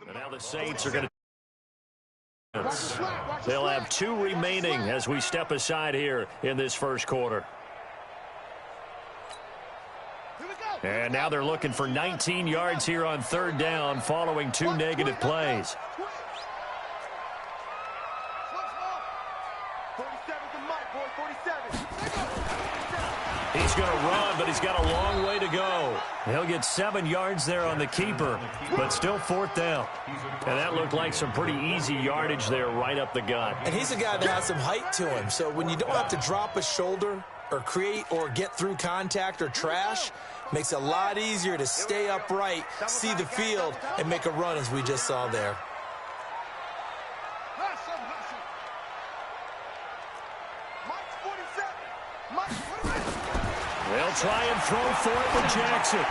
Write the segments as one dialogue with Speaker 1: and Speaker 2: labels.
Speaker 1: And now the Saints are going to. They'll have 2 remaining as we step aside here in this first quarter. And now they're looking for 19 yards here on 3rd down following 2 negative plays. He's going to run, but he's got a long way to go. He'll get 7 yards there on the keeper, but still 4th down. And that looked like some pretty easy yardage there right up the gut.
Speaker 2: And he's a guy that has some height to him, so when you don't have to drop a shoulder or create or get through contact or trash, makes it a lot easier to stay upright, see the field, and make a run as we just saw there.
Speaker 1: They'll try and throw for it with Jackson.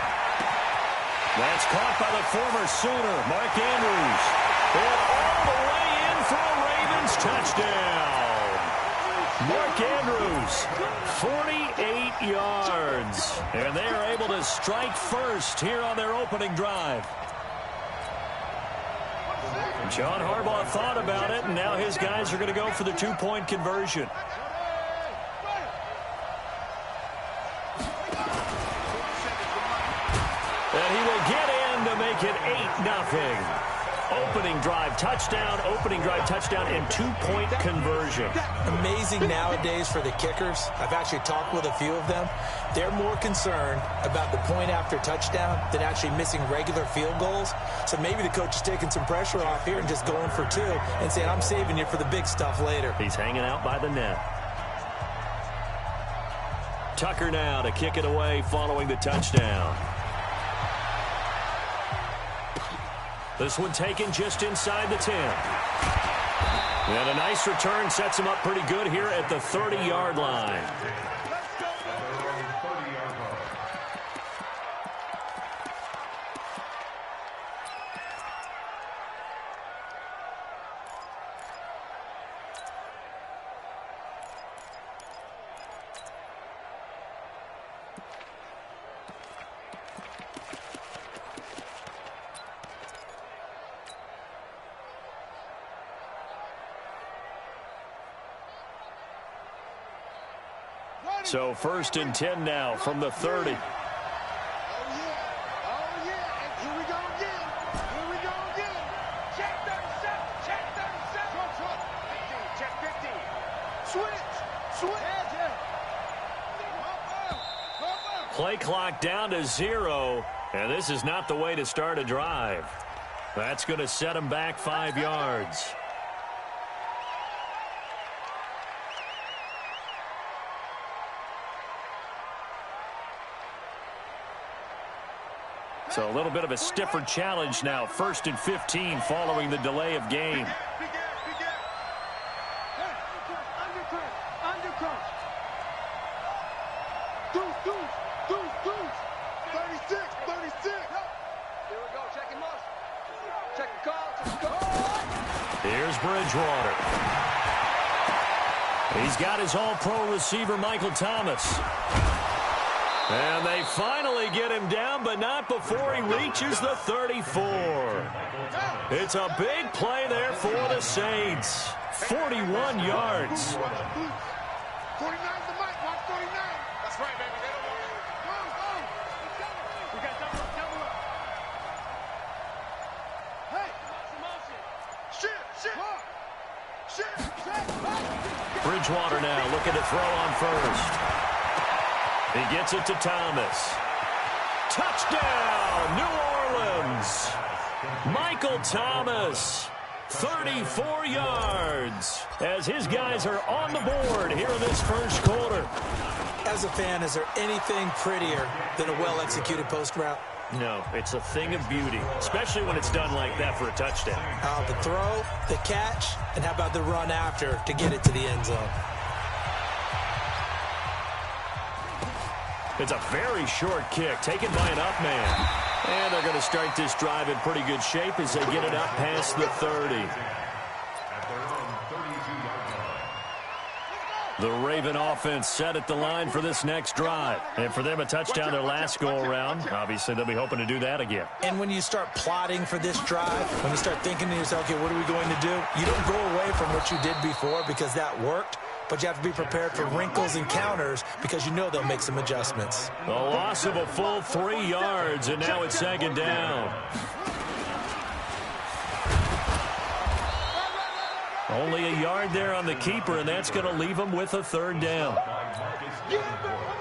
Speaker 1: That's caught by the former Sooner, Mark Andrews. And all the way in for a Ravens touchdown. Mark Andrews, 48 yards. And they are able to strike first here on their opening drive. John Harbaugh thought about it, and now his guys are going to go for the 2-point conversion. And he will get in to make it 8-0. Opening drive touchdown, and 2-point conversion.
Speaker 2: Amazing nowadays for the kickers. I've actually talked with a few of them. They're more concerned about the point after touchdown than actually missing regular field goals. So maybe the coach is taking some pressure off here and just going for 2 and saying, I'm saving you for the big stuff later.
Speaker 1: He's hanging out by the net. Tucker now to kick it away following the touchdown. This one taken just inside the 10. And a nice return sets him up pretty good here at the 30-yard line. So 1st and 10 now from the 30.
Speaker 3: And here we go again. Check 37. Check 15. Switch.
Speaker 1: Play clock down to 0. And this is not the way to start a drive. That's going to set him back 5 yards. So a little bit of a stiffer challenge now. 1st and 15 following the delay of game. Here's Bridgewater. He's got his all-pro receiver, Michael Thomas. And they finally get him down, but not before he reaches the 34. It's a big play there for the Saints. 41 yards.
Speaker 3: 49's the mic, watch 49. That's right, baby. They don't want it. Go. We got double up. Hey. Shit.
Speaker 1: Bridgewater now looking to throw on first. He gets it to Thomas. Touchdown, New Orleans. Michael Thomas, 34 yards, as his guys are on the board here in this first quarter.
Speaker 2: As a fan, is there anything prettier than a well-executed post route?
Speaker 1: No, it's a thing of beauty, especially when it's done like that for a touchdown.
Speaker 2: The throw, the catch, and how about the run after to get it to the end zone?
Speaker 1: It's a very short kick taken by an up man. And they're going to start this drive in pretty good shape as they get it up past the 30. The Raven offense set at the line for this next drive. And for them, a touchdown their last go-around. Obviously, they'll be hoping to do that again.
Speaker 2: And when you start plotting for this drive, when you start thinking to yourself, okay, what are we going to do? You don't go away from what you did before because that worked, but you have to be prepared for wrinkles and counters because you know they'll make some adjustments.
Speaker 1: The loss of a full 3 yards, and now it's second down. Only a yard there on the keeper, and that's going to leave them with a third down.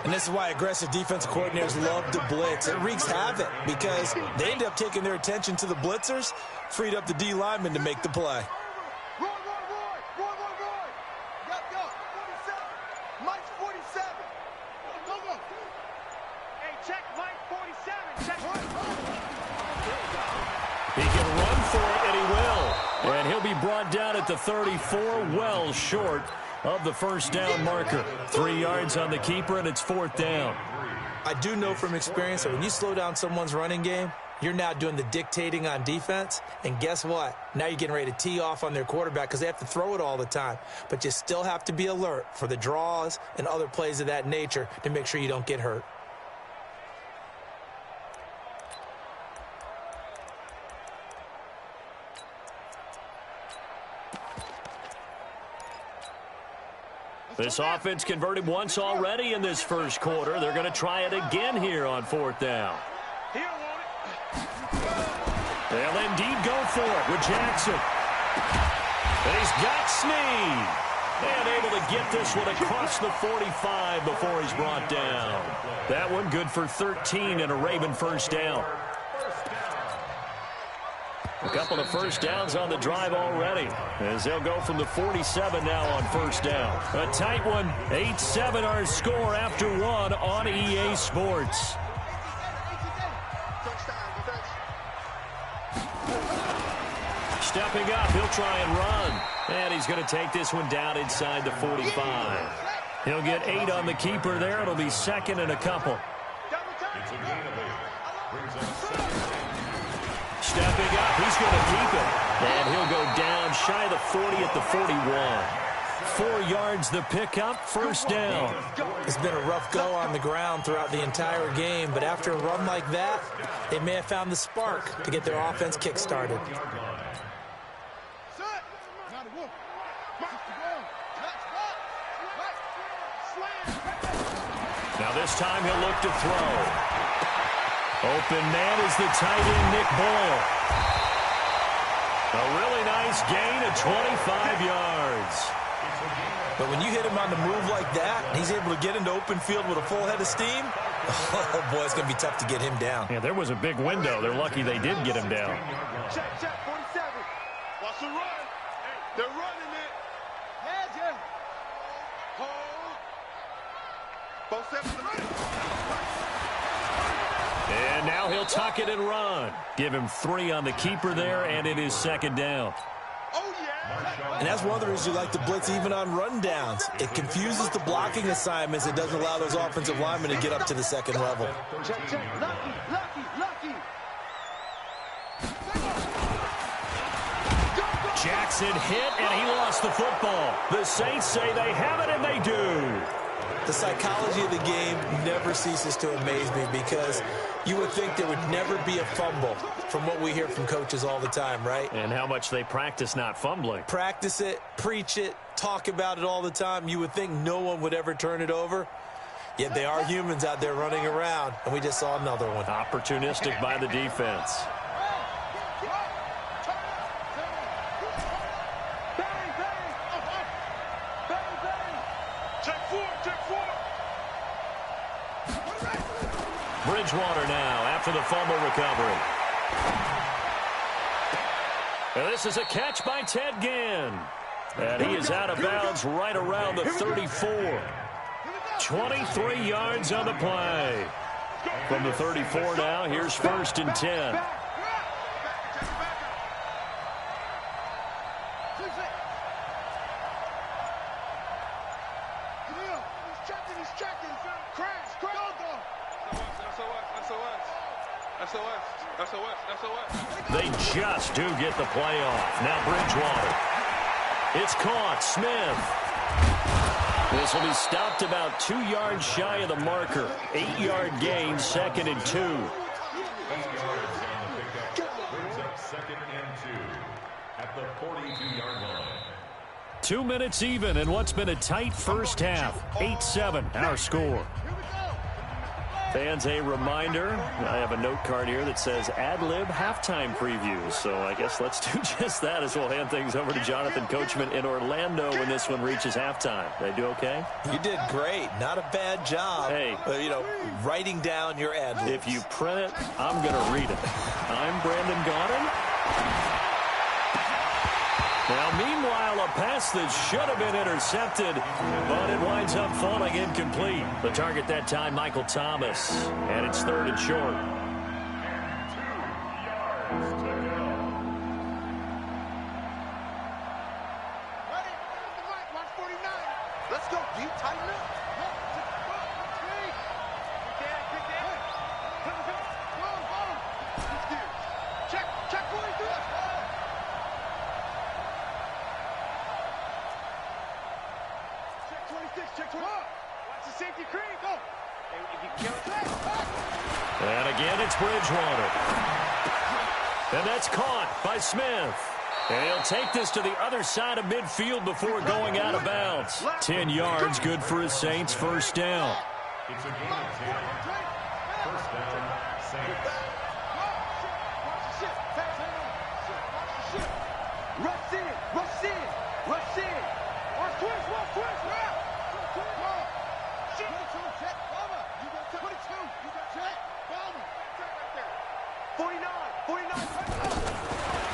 Speaker 2: And this is why aggressive defensive coordinators love to blitz. It wreaks havoc because they end up taking their attention to the blitzers, freed up the D lineman to make the play.
Speaker 3: Roy. Go. 47. Mike's 47. Go. Hey, check Mike 47. Check.
Speaker 1: He can run for it, and he will. And he'll be brought down at the 34, well short of the first down marker. 3 yards on the keeper, and it's fourth down.
Speaker 2: I do know from experience that when you slow down someone's running game, you're now doing the dictating on defense. And guess what? Now you're getting ready to tee off on their quarterback because they have to throw it all the time. But you still have to be alert for the draws and other plays of that nature to make sure you don't get hurt.
Speaker 1: This offense converted once already in this first quarter. They're going to try it again here on fourth down. They'll indeed go for it with Jackson. And he's got Snead. And able to get this one across the 45 before he's brought down. That one good for 13 and a Raven first down. A couple of first downs on the drive already, as they'll go from the 47 now on first down. A tight one, 8-7 our score after one on EA Sports. Stepping up, he'll try and run. And he's going to take this one down inside the 45. He'll get 8 on the keeper there. It'll be second and a couple. Stepping up, he's going to keep it. And he'll go down shy of the 40 at the 41. 4 yards the pickup, first down.
Speaker 2: It's been a rough go on the ground throughout the entire game, but after a run like that, they may have found the spark to get their offense kick-started.
Speaker 1: Now this time he'll look to throw. Open man is the tight end, Nick Boyle. A really nice gain of 25 yards.
Speaker 2: But when you hit him on the move like that, and he's able to get into open field with a full head of steam, oh boy, it's going to be tough to get him down.
Speaker 1: Yeah, there was a big window. They're lucky they did get him down.
Speaker 3: Check, 47. Watch the run. Hey, they're running it. Yeah. Hold. Both steps to the right.
Speaker 1: And now he'll tuck it and run. Give him 3 on the keeper there, and it is second down.
Speaker 3: Oh, yeah.
Speaker 2: And that's one of the reasons you like to blitz even on rundowns. It confuses the blocking assignments. It doesn't allow those offensive linemen to get up to the second level.
Speaker 3: Check. Lucky.
Speaker 1: Jackson hit, and he lost the football. The Saints say they have it, and they do.
Speaker 2: The psychology of the game never ceases to amaze me because you would think there would never be a fumble from what we hear from coaches all the time, right?
Speaker 1: And how much they practice not fumbling.
Speaker 2: Practice it, preach it, talk about it all the time. You would think no one would ever turn it over. Yet they are humans out there running around, and we just saw another one.
Speaker 1: Opportunistic by the defense. Bridgewater now after the fumble recovery. And this is a catch by Ted Ginn. And he is out of bounds right around the 34. 23 yards on the play. From the 34 now, here's first and 10. They just do get the play off. Now Bridgewater. It's caught. Smith. This will be stopped about 2 yards shy of the marker. 8-yard gain, 2nd and 2.
Speaker 4: Second and 2 at the 42-yard line.
Speaker 1: 2 minutes even in what's been a tight first half. 8-7, our score. Fans, a reminder, I have a note card here that says ad-lib halftime previews. So I guess let's do just that as we'll hand things over to Jonathan Coachman in Orlando when this one reaches halftime. They do okay?
Speaker 2: You did great. Not a bad job.
Speaker 1: Hey.
Speaker 2: Writing down your ad-libs.
Speaker 1: If you print it, I'm going to read it. I'm Brandon Gaudin. Now, meanwhile, a pass that should have been intercepted, but it winds up falling incomplete. The target that time, Michael Thomas, and it's 3rd and short.
Speaker 3: 2 yards to go. Watch 49. Let's go, D. Tighten up. Check 43. Check 20. Watch the safety cream. Go. If you kill it,
Speaker 1: And again, it's Bridgewater. And that's caught by Smith. And he'll take this to the other side of midfield before going out of bounds. 10 yards, good for his Saints. First down.
Speaker 4: It's a gain of 10. First down, Saints.
Speaker 3: Rush in. Watch twist. Shit. Check. Bomber. You got 22. You got check. Bomber. Check right there. 49.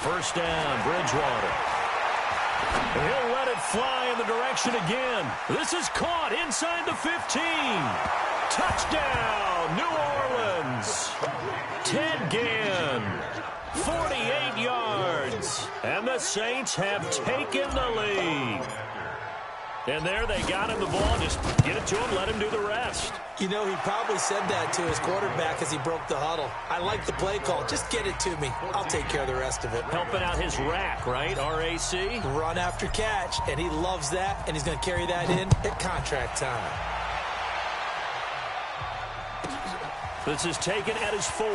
Speaker 1: First down, Bridgewater. And he'll let it fly in the direction again. This is caught inside the 15. Touchdown, New Orleans. Ted Ginn, 48 yards. And the Saints have taken the lead. And there they got him the ball. Just get it to him, let him do the rest.
Speaker 2: He probably said that to his quarterback as he broke the huddle. I like the play call. Just get it to me. I'll take care of the rest of it.
Speaker 1: Helping out his rack, right? RAC?
Speaker 2: Run after catch, and he loves that, and he's going to carry that in at contract time.
Speaker 1: This is taken at his 4.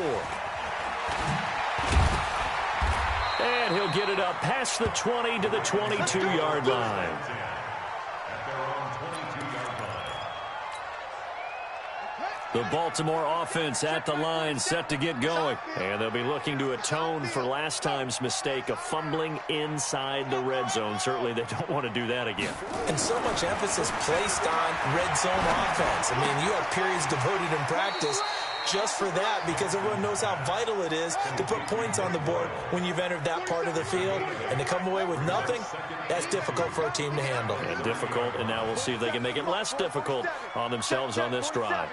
Speaker 1: And he'll get it up past the 20 to the 22-yard line. The Baltimore offense at the line, set to get going. And they'll be looking to atone for last time's mistake of fumbling inside the red zone. Certainly they don't want to do that again.
Speaker 2: And so much emphasis placed on red zone offense. I mean, you have periods devoted in practice just for that, because everyone knows how vital it is to put points on the board when you've entered that part of the field. And to come away with nothing, that's difficult for a team to handle.
Speaker 1: And difficult, and now we'll see if they can make it less difficult on themselves on this drive.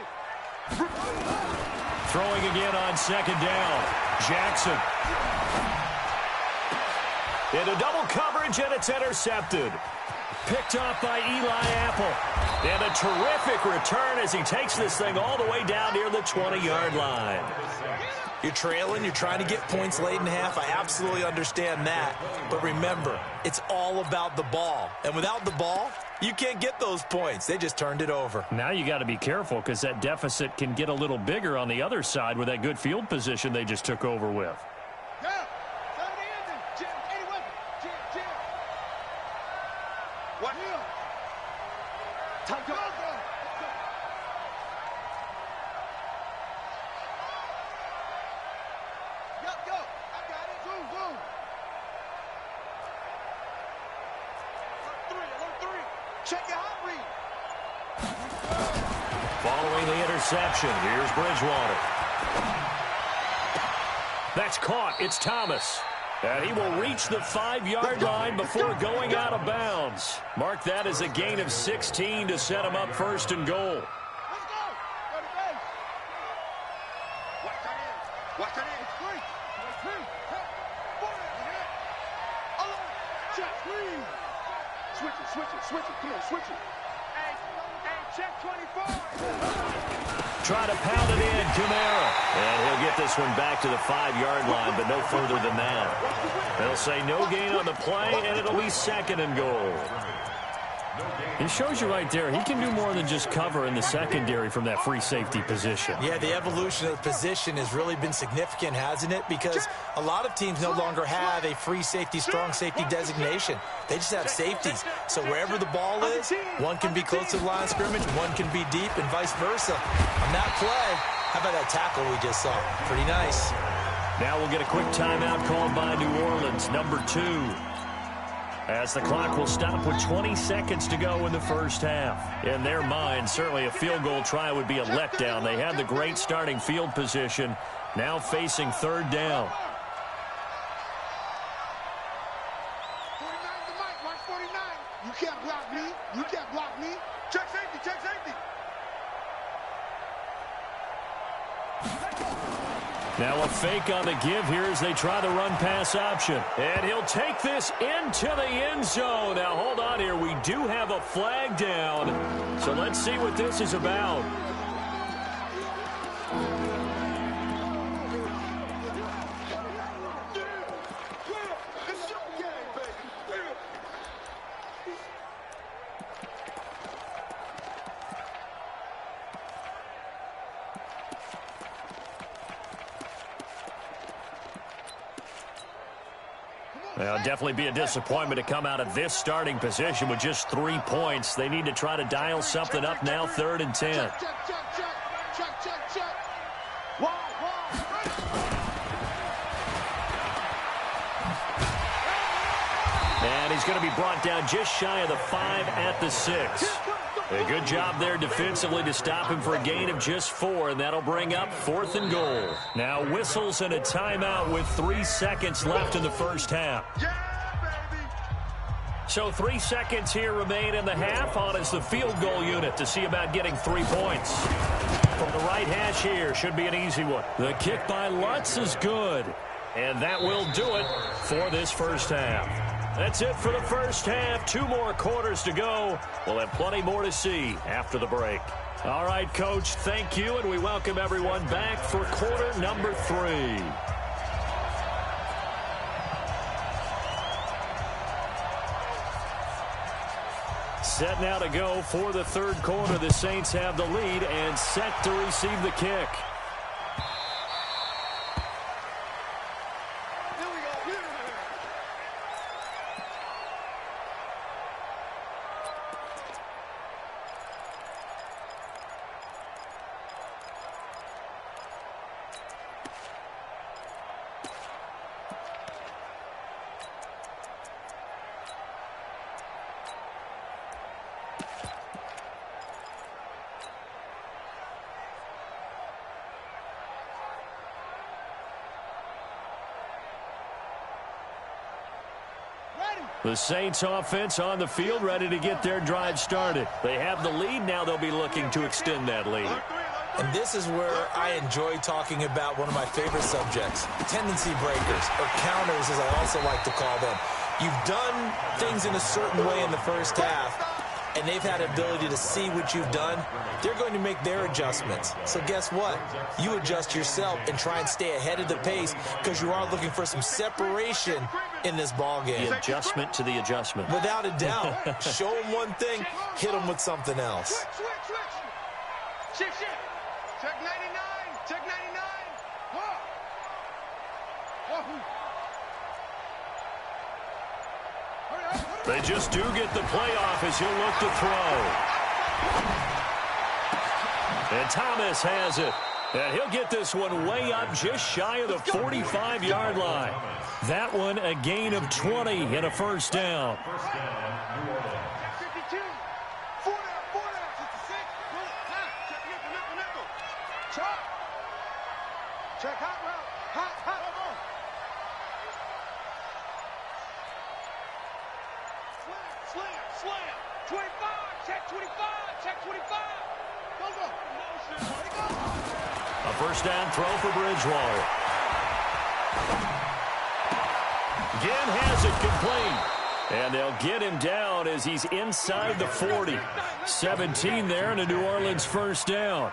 Speaker 1: Throwing again on 2nd down. Jackson. Into double coverage, and it's intercepted. Picked off by Eli Apple. And a terrific return as he takes this thing all the way down near the 20-yard line.
Speaker 2: You're trailing, you're trying to get points late in half. I absolutely understand that. But remember, it's all about the ball. And without the ball, you can't get those points. They just turned it over.
Speaker 1: Now you got to be careful, because that deficit can get a little bigger on the other side with that good field position they just took over with.
Speaker 3: What? Time go. Go. I got it. Boom. Alert three. Check your hot read.
Speaker 1: Following the interception, here's Bridgewater. That's caught. It's Thomas. And he will reach the 5-yard line before going out of bounds. Mark that as a gain of 16 to set him up 1st and goal.
Speaker 3: Let's go. Go to base. Watch that in. It's free. Check. Switch it. Come on, switch it. Hey, check 24.
Speaker 1: Try to pound it in, Kamara. And he'll get this one back to the 5-yard line, but no further than that. They'll say no gain on the play, and it'll be 2nd and goal. It shows you right there, he can do more than just cover in the secondary from that free safety position.
Speaker 2: Yeah, the evolution of the position has really been significant, hasn't it? Because a lot of teams no longer have a free safety, strong safety designation. They just have safeties. So wherever the ball is, one can be close to the line of scrimmage, one can be deep, and vice versa. On that play, how about that tackle we just saw? Pretty nice.
Speaker 1: Now we'll get a quick timeout called by New Orleans, number 2. As the clock will stop with 20 seconds to go in the first half. In their mind, certainly a field goal try would be a letdown. They had the great starting field position, now facing third down.
Speaker 3: 49 to Mike, watch 49. You can't block me. You can't block me. Check safety, check safety.
Speaker 1: Now a fake on the give here as they try the run-pass option. And he'll take this into the end zone. Now, hold on here. We do have a flag down. So let's see what this is about.
Speaker 3: It's your game, baby.
Speaker 1: Well, definitely be a disappointment to come out of this starting position with just 3 points. They need to try to dial something up now, 3rd and 10.
Speaker 3: Check, check, check, check, check, check, check. Wide.
Speaker 1: And he's going to be brought down just shy of the 5 at the 6. A good job there defensively to stop him for a gain of just 4, and that'll bring up 4th and goal. Now whistles and a timeout with 3 seconds left in the first half.
Speaker 3: Yeah, baby.
Speaker 1: So 3 seconds here remain in the half. On is the field goal unit to see about getting 3 points. From the right hash here, should be an easy one. The kick by Lutz is good. And that will do it for this first half. That's it for the first half. 2 more quarters to go. We'll have plenty more to see after the break. All right, Coach, thank you, and we welcome everyone back for quarter number 3. Set now to go for the third quarter. The Saints have the lead and set to receive the kick. The Saints offense on the field, ready to get their drive started. They have the lead. Now they'll be looking to extend that lead.
Speaker 2: And this is where I enjoy talking about one of my favorite subjects, tendency breakers, or counters as I also like to call them. You've done things in a certain way in the first half, and they've had ability to see what you've done. They're going to make their adjustments. So guess what? You adjust yourself and try and stay ahead of the pace because you are looking for some separation in this ball game.
Speaker 1: The adjustment to the adjustment.
Speaker 2: Without a doubt. Show them one thing, hit them with something else.
Speaker 3: Switch. Check 99. Check 99.
Speaker 1: They just do get the playoff as he'll look to throw. And Thomas has it. And he'll get this one way up just shy of the 45-yard line. That one a gain of 20 and a first down.
Speaker 3: 52. 4 down. 66. Check nickel. Check hot route. Hot. Slam. 25. Check 25. Go.
Speaker 1: A first down throw for Bridgewater. Again has it complete. And they'll get him down as he's inside the 40. 17 there and a New Orleans first down.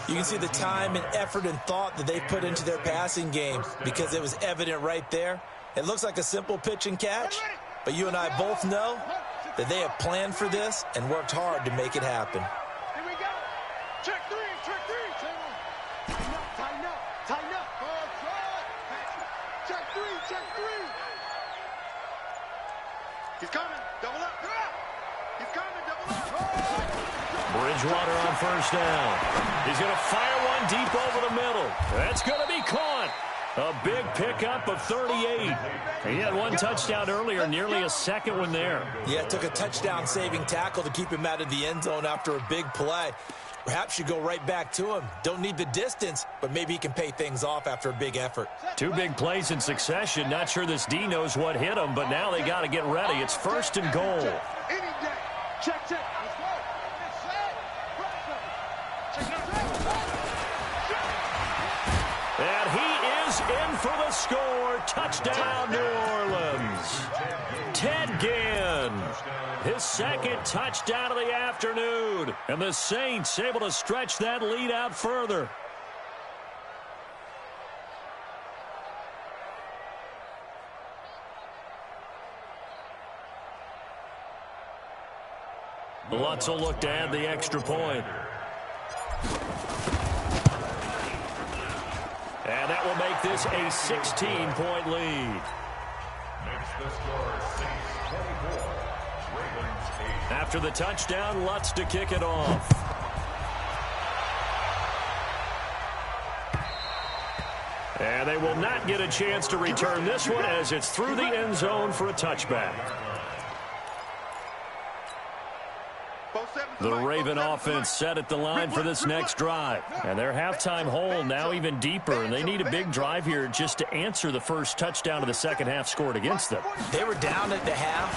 Speaker 2: You can see the time and effort and thought that they put into their passing game because it was evident right there. It looks like a simple pitch and catch, but you and I both know that they have planned for this and worked hard to make it happen.
Speaker 3: Here we go. Check three, check three. Tighten up, tighten up, tighten up. Check three, check three. He's coming, double up. He's coming, double up.
Speaker 1: Bridgewater on first down. He's going to fire one deep over the middle. That's going to be caught. A big pickup of 38. He had one touchdown earlier, nearly a second one there.
Speaker 2: Yeah, it took a touchdown-saving tackle to keep him out of the end zone after a big play. Perhaps you go right back to him. Don't need the distance, but maybe he can pay things off after a big effort.
Speaker 1: Two big plays in succession. Not sure this D knows what hit him, but now they got to get ready. It's first and goal.
Speaker 3: Any day. Check, check. Let's go.
Speaker 1: And he is in for the score. Touchdown, New Orleans. Ted Ginn, his second touchdown of the afternoon. And the Saints able to stretch that lead out further. Lutz will look to add the extra point. And that will make this a 16-point lead.
Speaker 4: Makes the score Saints 24, Ravens 8.
Speaker 1: After the touchdown, Lutz to kick it off. And they will not get a chance to return this one as it's through the end zone for a touchback. The Raven offense set at the line for this next drive. And their halftime hole now even deeper. And they need a big drive here just to answer the first touchdown of the second half scored against them.
Speaker 2: They were down at the half.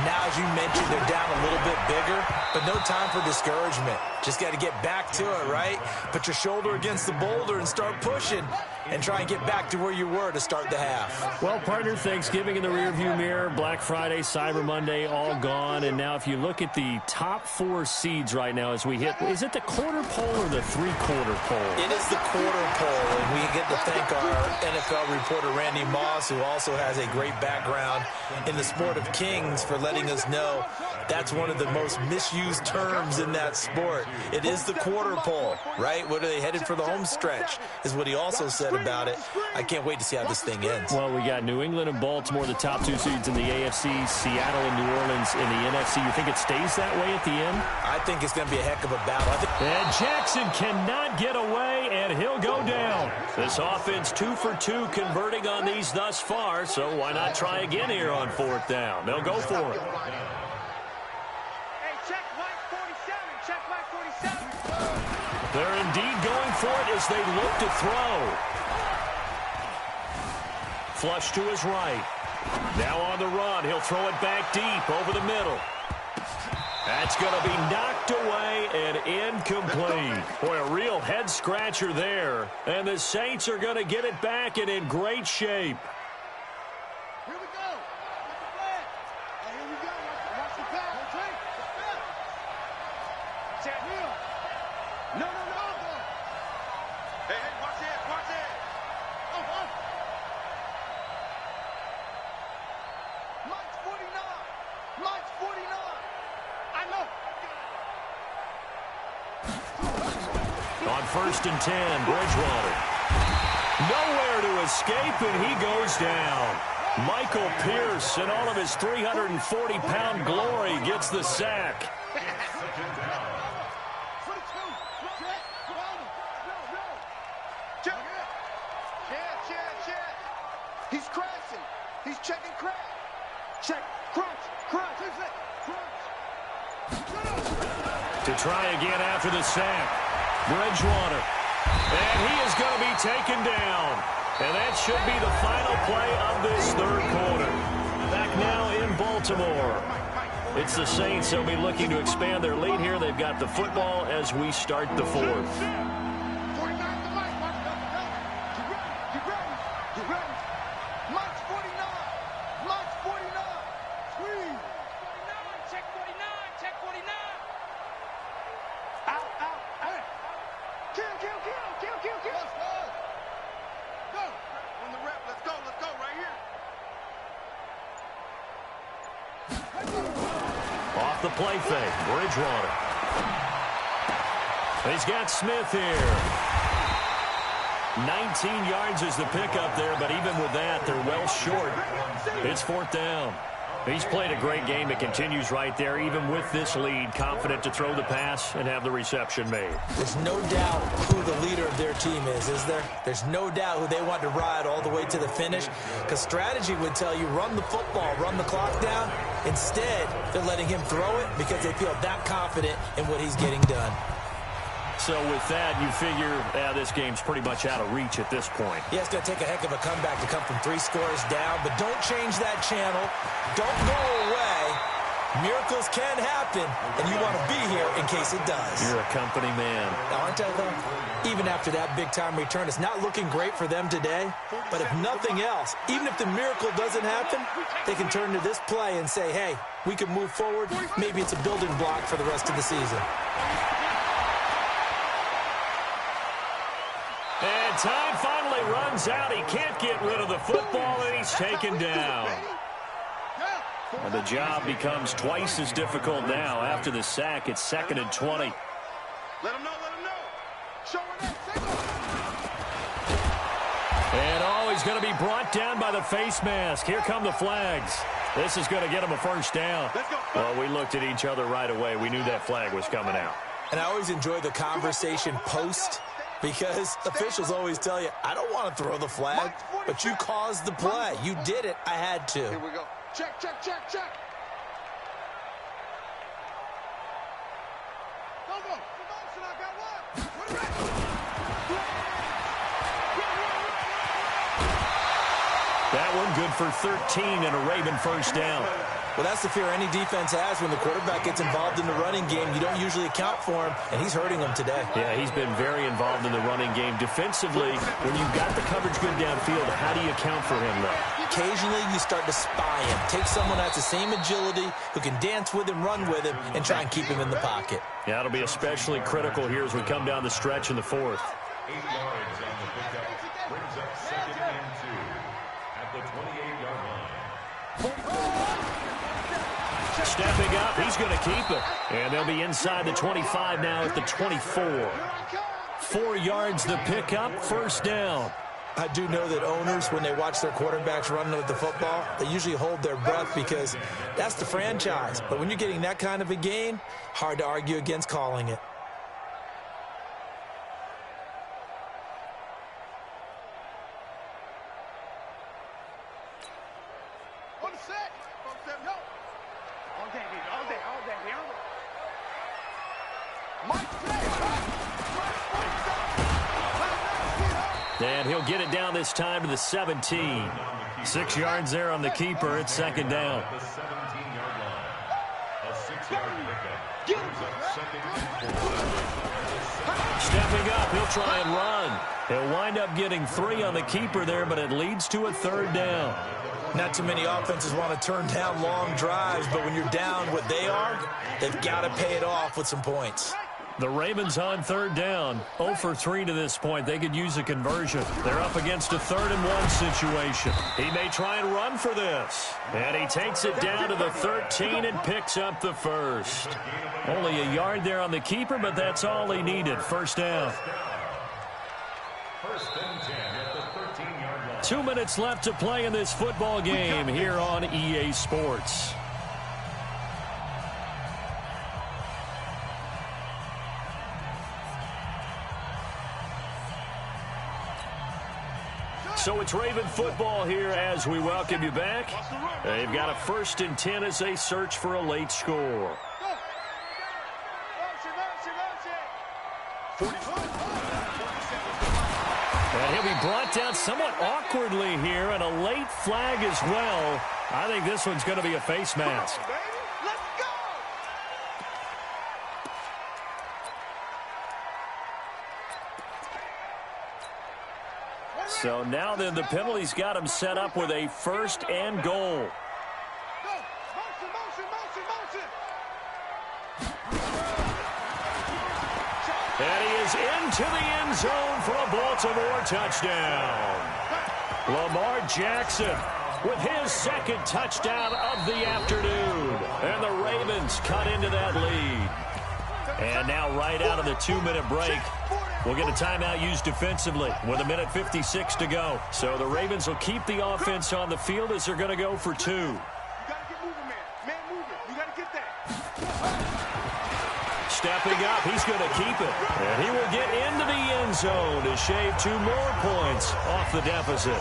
Speaker 2: Now, as you mentioned, they're down a little bit bigger, but no time for discouragement. Just got to get back to it, right? Put your shoulder against the boulder and start pushing and try and get back to where you were to start the half.
Speaker 1: Well, partner, Thanksgiving in the rearview mirror, Black Friday, Cyber Monday, all gone. And now if you look at the top four seeds right now as we hit, is it the quarter pole or the three-quarter pole?
Speaker 2: It is the quarter pole, and we get to thank our NFL reporter, Randy Moss, who also has a great background in the sport of kings, for letting us know that's one of the most misused terms in that sport. It is the quarter pole, right? What are they headed for the home stretch, is what he also said about it. I can't wait to see how this thing ends.
Speaker 1: Well, we got New England and Baltimore, the top two seeds in the AFC, Seattle and New Orleans in the NFC. You think it stays that way at the end?
Speaker 2: I think it's going to be a heck of a battle.
Speaker 1: And Jackson cannot get away, and he'll go down. This offense 2 for 2 converting on these thus far, so why not try again here on fourth down? They'll go for it.
Speaker 3: Hey, check Mike 47. Check Mike 47.
Speaker 1: They're indeed going for it as they look to throw. Flush to his right. Now on the run. He'll throw it back deep over the middle. That's going to be knocked away and incomplete. Boy, a real head-scratcher there. And the Saints are going to get it back and in great shape.
Speaker 3: Here we go. Here we go. Watch the pass. Check. No. Hey, watch it. Watch it. Oh. Mike's 49. Mike's 49. I know.
Speaker 1: On first and 10, Bridgewater. Nowhere to escape, and he goes down. Michael Pierce, in all of his 340-pound glory, gets the sack.
Speaker 3: He's crashing. He's checking crash. Check. Crunch.
Speaker 1: To try again after the sack. Bridgewater. And he is going to be taken down. And that should be the final play of this third quarter. Back now in Baltimore. It's the Saints. They'll be looking to expand their lead here. They've got the football as we start the fourth. The play fake. Bridgewater. He's got Smith here. 19 yards is the pickup there, but even with that, they're well short. It's 4th down. He's played a great game. It continues right there, even with this lead, confident to throw the pass and have the reception made.
Speaker 2: There's no doubt who the leader of their team is there? There's no doubt who they want to ride all the way to the finish, because strategy would tell you run the football, run the clock down. Instead, they're letting him throw it because they feel that confident in what he's getting done.
Speaker 1: So with that, you figure this game's pretty much out of reach at this point.
Speaker 2: Yeah, it's going to take a heck of a comeback to come from 3 scores down, but don't change that channel. Don't go away. Miracles can happen, and you want to be here in case it does.
Speaker 1: You're a company man.
Speaker 2: Aren't I, though? Even after that big-time return, it's not looking great for them today, but if nothing else, even if the miracle doesn't happen, they can turn to this play and say, hey, we can move forward. Maybe it's a building block for the rest of the season.
Speaker 1: And time finally runs out. He can't get rid of the football, and he's taken down. And the job becomes twice as difficult now. After the sack, it's 2nd and 20.
Speaker 3: Let him know, let him know. Show him that.
Speaker 1: And he's going to be brought down by the face mask. Here come the flags. This is going to get him a 1st down. Well, we looked at each other right away. We knew that flag was coming out.
Speaker 2: And I always enjoy the conversation post, because officials always tell you, I don't want to throw the flag, but you caused the play. You did it. I had to.
Speaker 3: Here we go. Check, check, check, check. Go, go. I got one.
Speaker 1: That one good for 13 and a Raven 1st down.
Speaker 2: Well, that's the fear any defense has when the quarterback gets involved in the running game. You don't usually account for him, and he's hurting them today.
Speaker 1: Yeah, he's been very involved in the running game. Defensively, when you've got the coverage good downfield, how do you account for him, though?
Speaker 2: Occasionally, you start to spy him. Take someone that has the same agility, who can dance with him, run with him, and try and keep him in the pocket.
Speaker 1: Yeah, it'll be especially critical here as we come down the stretch in the 4th.
Speaker 4: 8 yards on the pickup. Brings up 2nd and 2 at the 28-yard line.
Speaker 1: Stepping up, he's going to keep it. And they'll be inside the 25 now at the 24. 4 yards the pickup, 1st down.
Speaker 2: I do know that owners, when they watch their quarterbacks running with the football, they usually hold their breath because that's the franchise. But when you're getting that kind of a gain, hard to argue against calling it.
Speaker 1: And he'll get it down this time to the 17. 6 yards there on the keeper. It's 2nd down.
Speaker 4: The 17-yard line. A 6-yard pickup. Brings up 2nd and 4.
Speaker 1: Stepping up, he'll try and run. He'll wind up getting 3 on the keeper there, but it leads to a 3rd down.
Speaker 2: Not too many offenses want to turn down long drives, but when you're down what they are, they've got to pay it off with some points.
Speaker 1: The Ravens on 3rd down. 0 for 3 to this point. They could use a conversion. They're up against a 3rd and 1 situation. He may try and run for this. And he takes it down to the 13 and picks up the 1st. Only a yard there on the keeper, but that's all he needed. 1st down.
Speaker 4: 1st and 10 at the 13-yard line.
Speaker 1: 2 minutes left to play in this football game here on EA Sports. So it's Raven football here as we welcome you back. They've got a 1st and 10 as they search for a late score. And he'll be brought down somewhat awkwardly here, and a late flag as well. I think this one's going to be a face mask. So now then the penalty's got him set up with a 1st and goal. And he is into the end zone for a Baltimore touchdown. Lamar Jackson with his second touchdown of the afternoon. And the Ravens cut into that lead. And now right out of the 2-minute break, we'll get a timeout used defensively with 1:56 to go. So the Ravens will keep the offense on the field as they're going to go for 2.
Speaker 3: You got to get moving, man. Man moving. You got to get that.
Speaker 1: Stepping up, he's going to keep it. And he will get into the end zone to shave 2 more points off the deficit.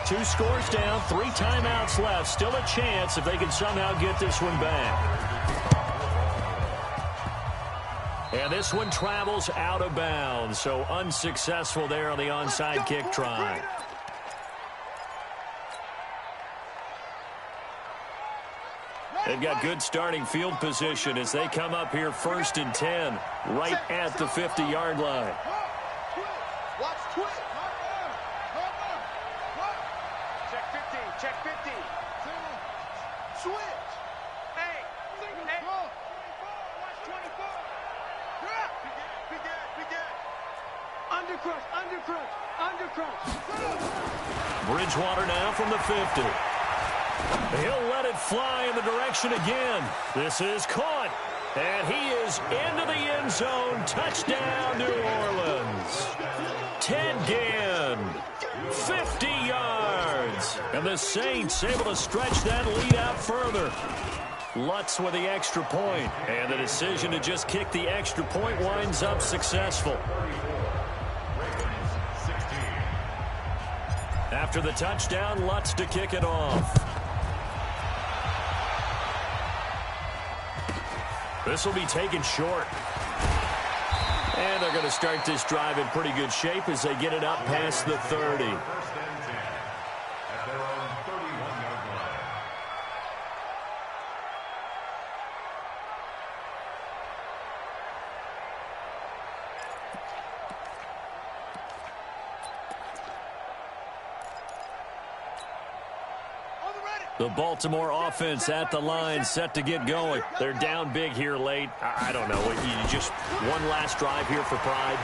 Speaker 1: 2 scores down, 3 timeouts left. Still a chance if they can somehow get this one back. And this one travels out of bounds, so unsuccessful there on the onside kick try. They've got good starting field position as they come up here 1st and 10, right at the 50-yard line.
Speaker 3: Watch twist. Check 15. Check 15. Switch. Hey. Watch 24. Begin. Undercrush.
Speaker 1: Bridgewater now from the 50. He'll let it fly in the direction again. This is caught. And he is into the end zone. Touchdown, New Orleans. Ted Ginn, 50 yards. And the Saints able to stretch that lead out further. Lutz with the extra point. And the decision to just kick the extra point winds up successful. After the touchdown, Lutz to kick it off. This will be taken short. And they're going to start this drive in pretty good shape as they get it up past the 30. The Baltimore offense at the line, set to get going. They're down big here late. I don't know. You just one last drive here for pride.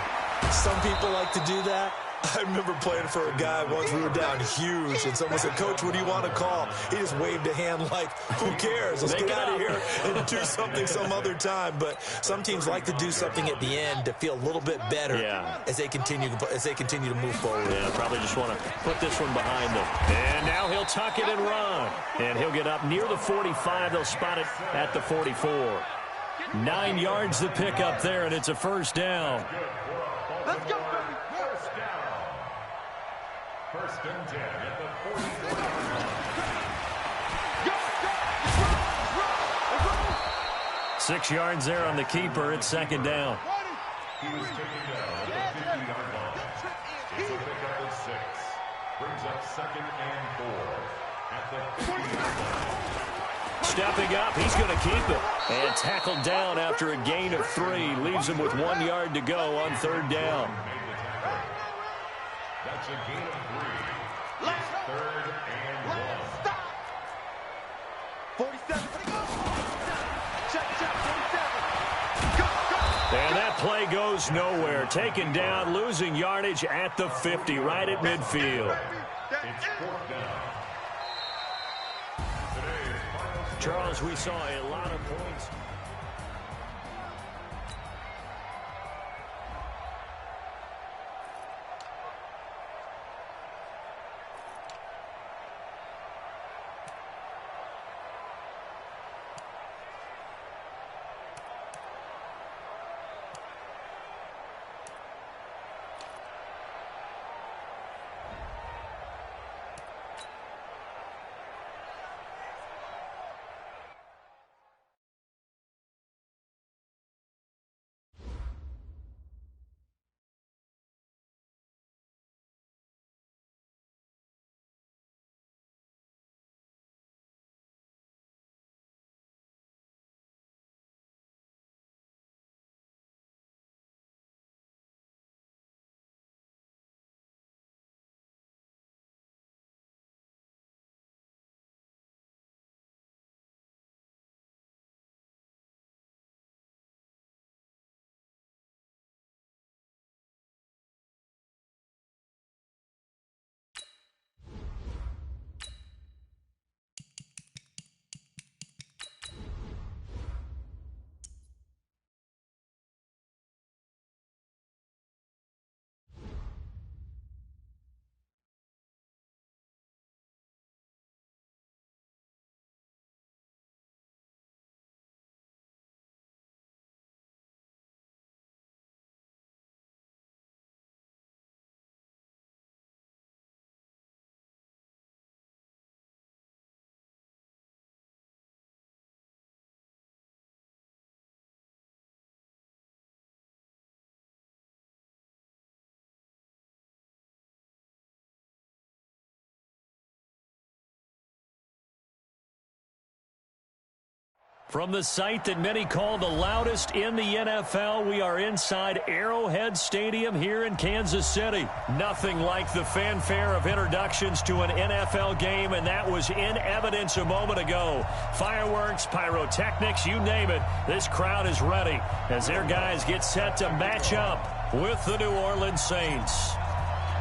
Speaker 2: Some people like to do that. I remember playing for a guy once. We were down huge, and someone said, "Coach, what do you want to call?" He just waved a hand like, "Who cares? Let's get out of here and do something some other time." But some teams like to do something at the end to feel a little bit better as they continue to move forward.
Speaker 1: Yeah, probably just want to put this one behind them. And now he'll tuck it and run, and he'll get up near the 45. They'll spot it at the 44. 9 yards to pick up there, and it's a first down.
Speaker 3: Let's go, baby.
Speaker 4: First and 10 at the 44.
Speaker 1: 6 yards there on the keeper. It's second down.
Speaker 4: He was taken down at the 50-yard line. It's a pickup of 6. Brings up 2nd and 4 at the 50-yard line.
Speaker 1: Stepping up, he's going to keep it. And tackled down after a gain of 3. Leaves him with 1 yard to go on 3rd down.
Speaker 4: That's a gain of 3. It's 3rd and 1.
Speaker 3: Stop. 47. Check, 47. Go.
Speaker 1: And that play goes nowhere. Taken down, losing yardage at the 50, right at midfield.
Speaker 4: It's 4th down.
Speaker 1: Charles, we saw a lot of points. From the site that many call the loudest in the NFL, we are inside Arrowhead Stadium here in Kansas City. Nothing like the fanfare of introductions to an NFL game, and that was in evidence a moment ago. Fireworks, pyrotechnics, you name it. This crowd is ready as their guys get set to match up with the New Orleans Saints.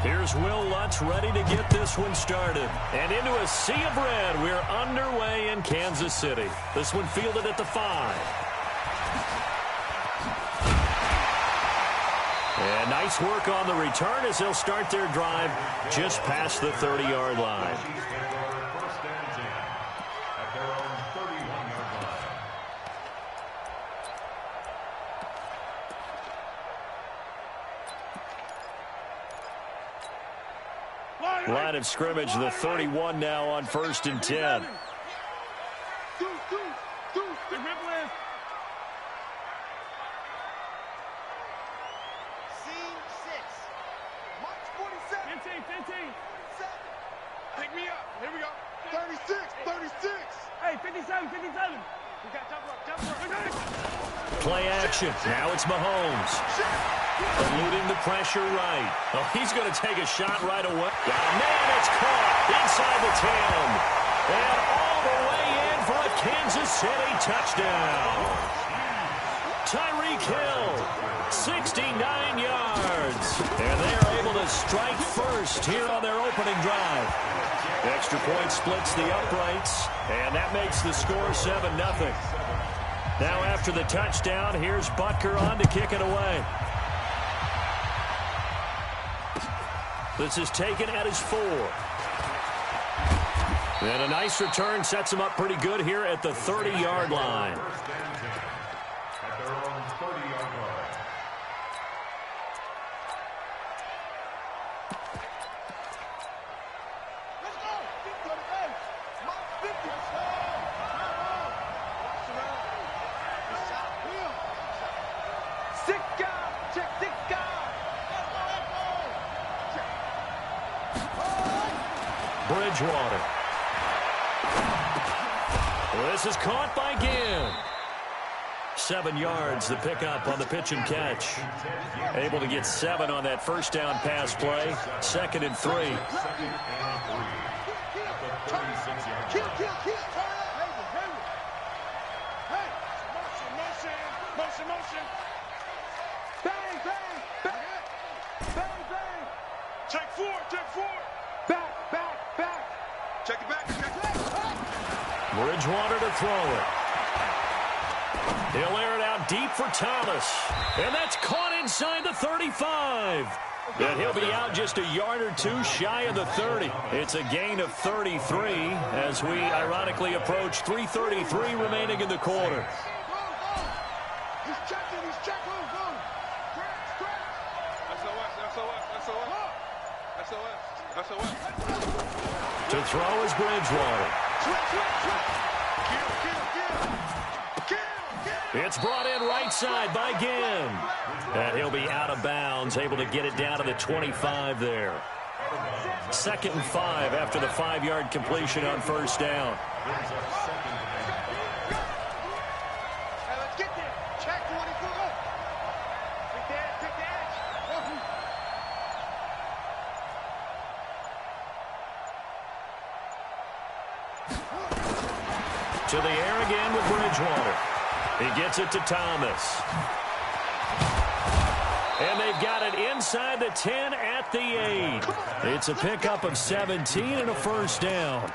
Speaker 1: Here's Will Lutz ready to get this one started. And into a sea of red, we're underway in Kansas City. This one fielded at the 5. And nice work on the return as they'll start their drive just past the 30-yard line. Line of scrimmage, the 31 now on 1st and 10.
Speaker 3: Pick me up. Here we go. 36, 36. Hey, 57, 57. We got jump rope.
Speaker 1: Play action. Now it's Mahomes. Eluding the pressure right. Oh, he's going to take a shot right away. Oh, man, it's caught inside the 10. And all the way in for a Kansas City touchdown. Tyreek Hill, 69 yards. And they are able to strike first here on their opening drive. Extra point splits the uprights, and that makes the score 7-0. Now after the touchdown, here's Butker on to kick it away. This is taken at his 4. And a nice return sets him up pretty good here at the 30-yard line.
Speaker 4: At their own 30-yard line.
Speaker 3: Let's go. 58. Mark 50. Sick guy. Check sick guy.
Speaker 1: Bridgewater. This is caught by Ginn. 7 yards, the pickup on the pitch and catch. Able to get 7 on that first down pass play. 2nd and 3.
Speaker 3: Kill. Hey. Motion. Bang. Check 4. Back. Check it back.
Speaker 1: Bridgewater to throw it. He'll air it out deep for Thomas. And that's caught inside the 35. And he'll be out just a yard or two shy of the 30. It's a gain of 33 as we ironically approach 3:33 remaining in the quarter.
Speaker 3: He's checking. Go. SOS.
Speaker 1: To throw is Bridgewater.
Speaker 3: Kill.
Speaker 1: It's brought in right side by Ginn. And he'll be out of bounds, able to get it down to the 25 there. 2nd and 5 after the 5-yard completion on first down.
Speaker 3: Hey, let's get there. Check 24. Take the edge.
Speaker 1: To the air again with Bridgewater. He gets it to Thomas. And they've got it inside the 10 at the 8. It's a pickup of 17 and a first down.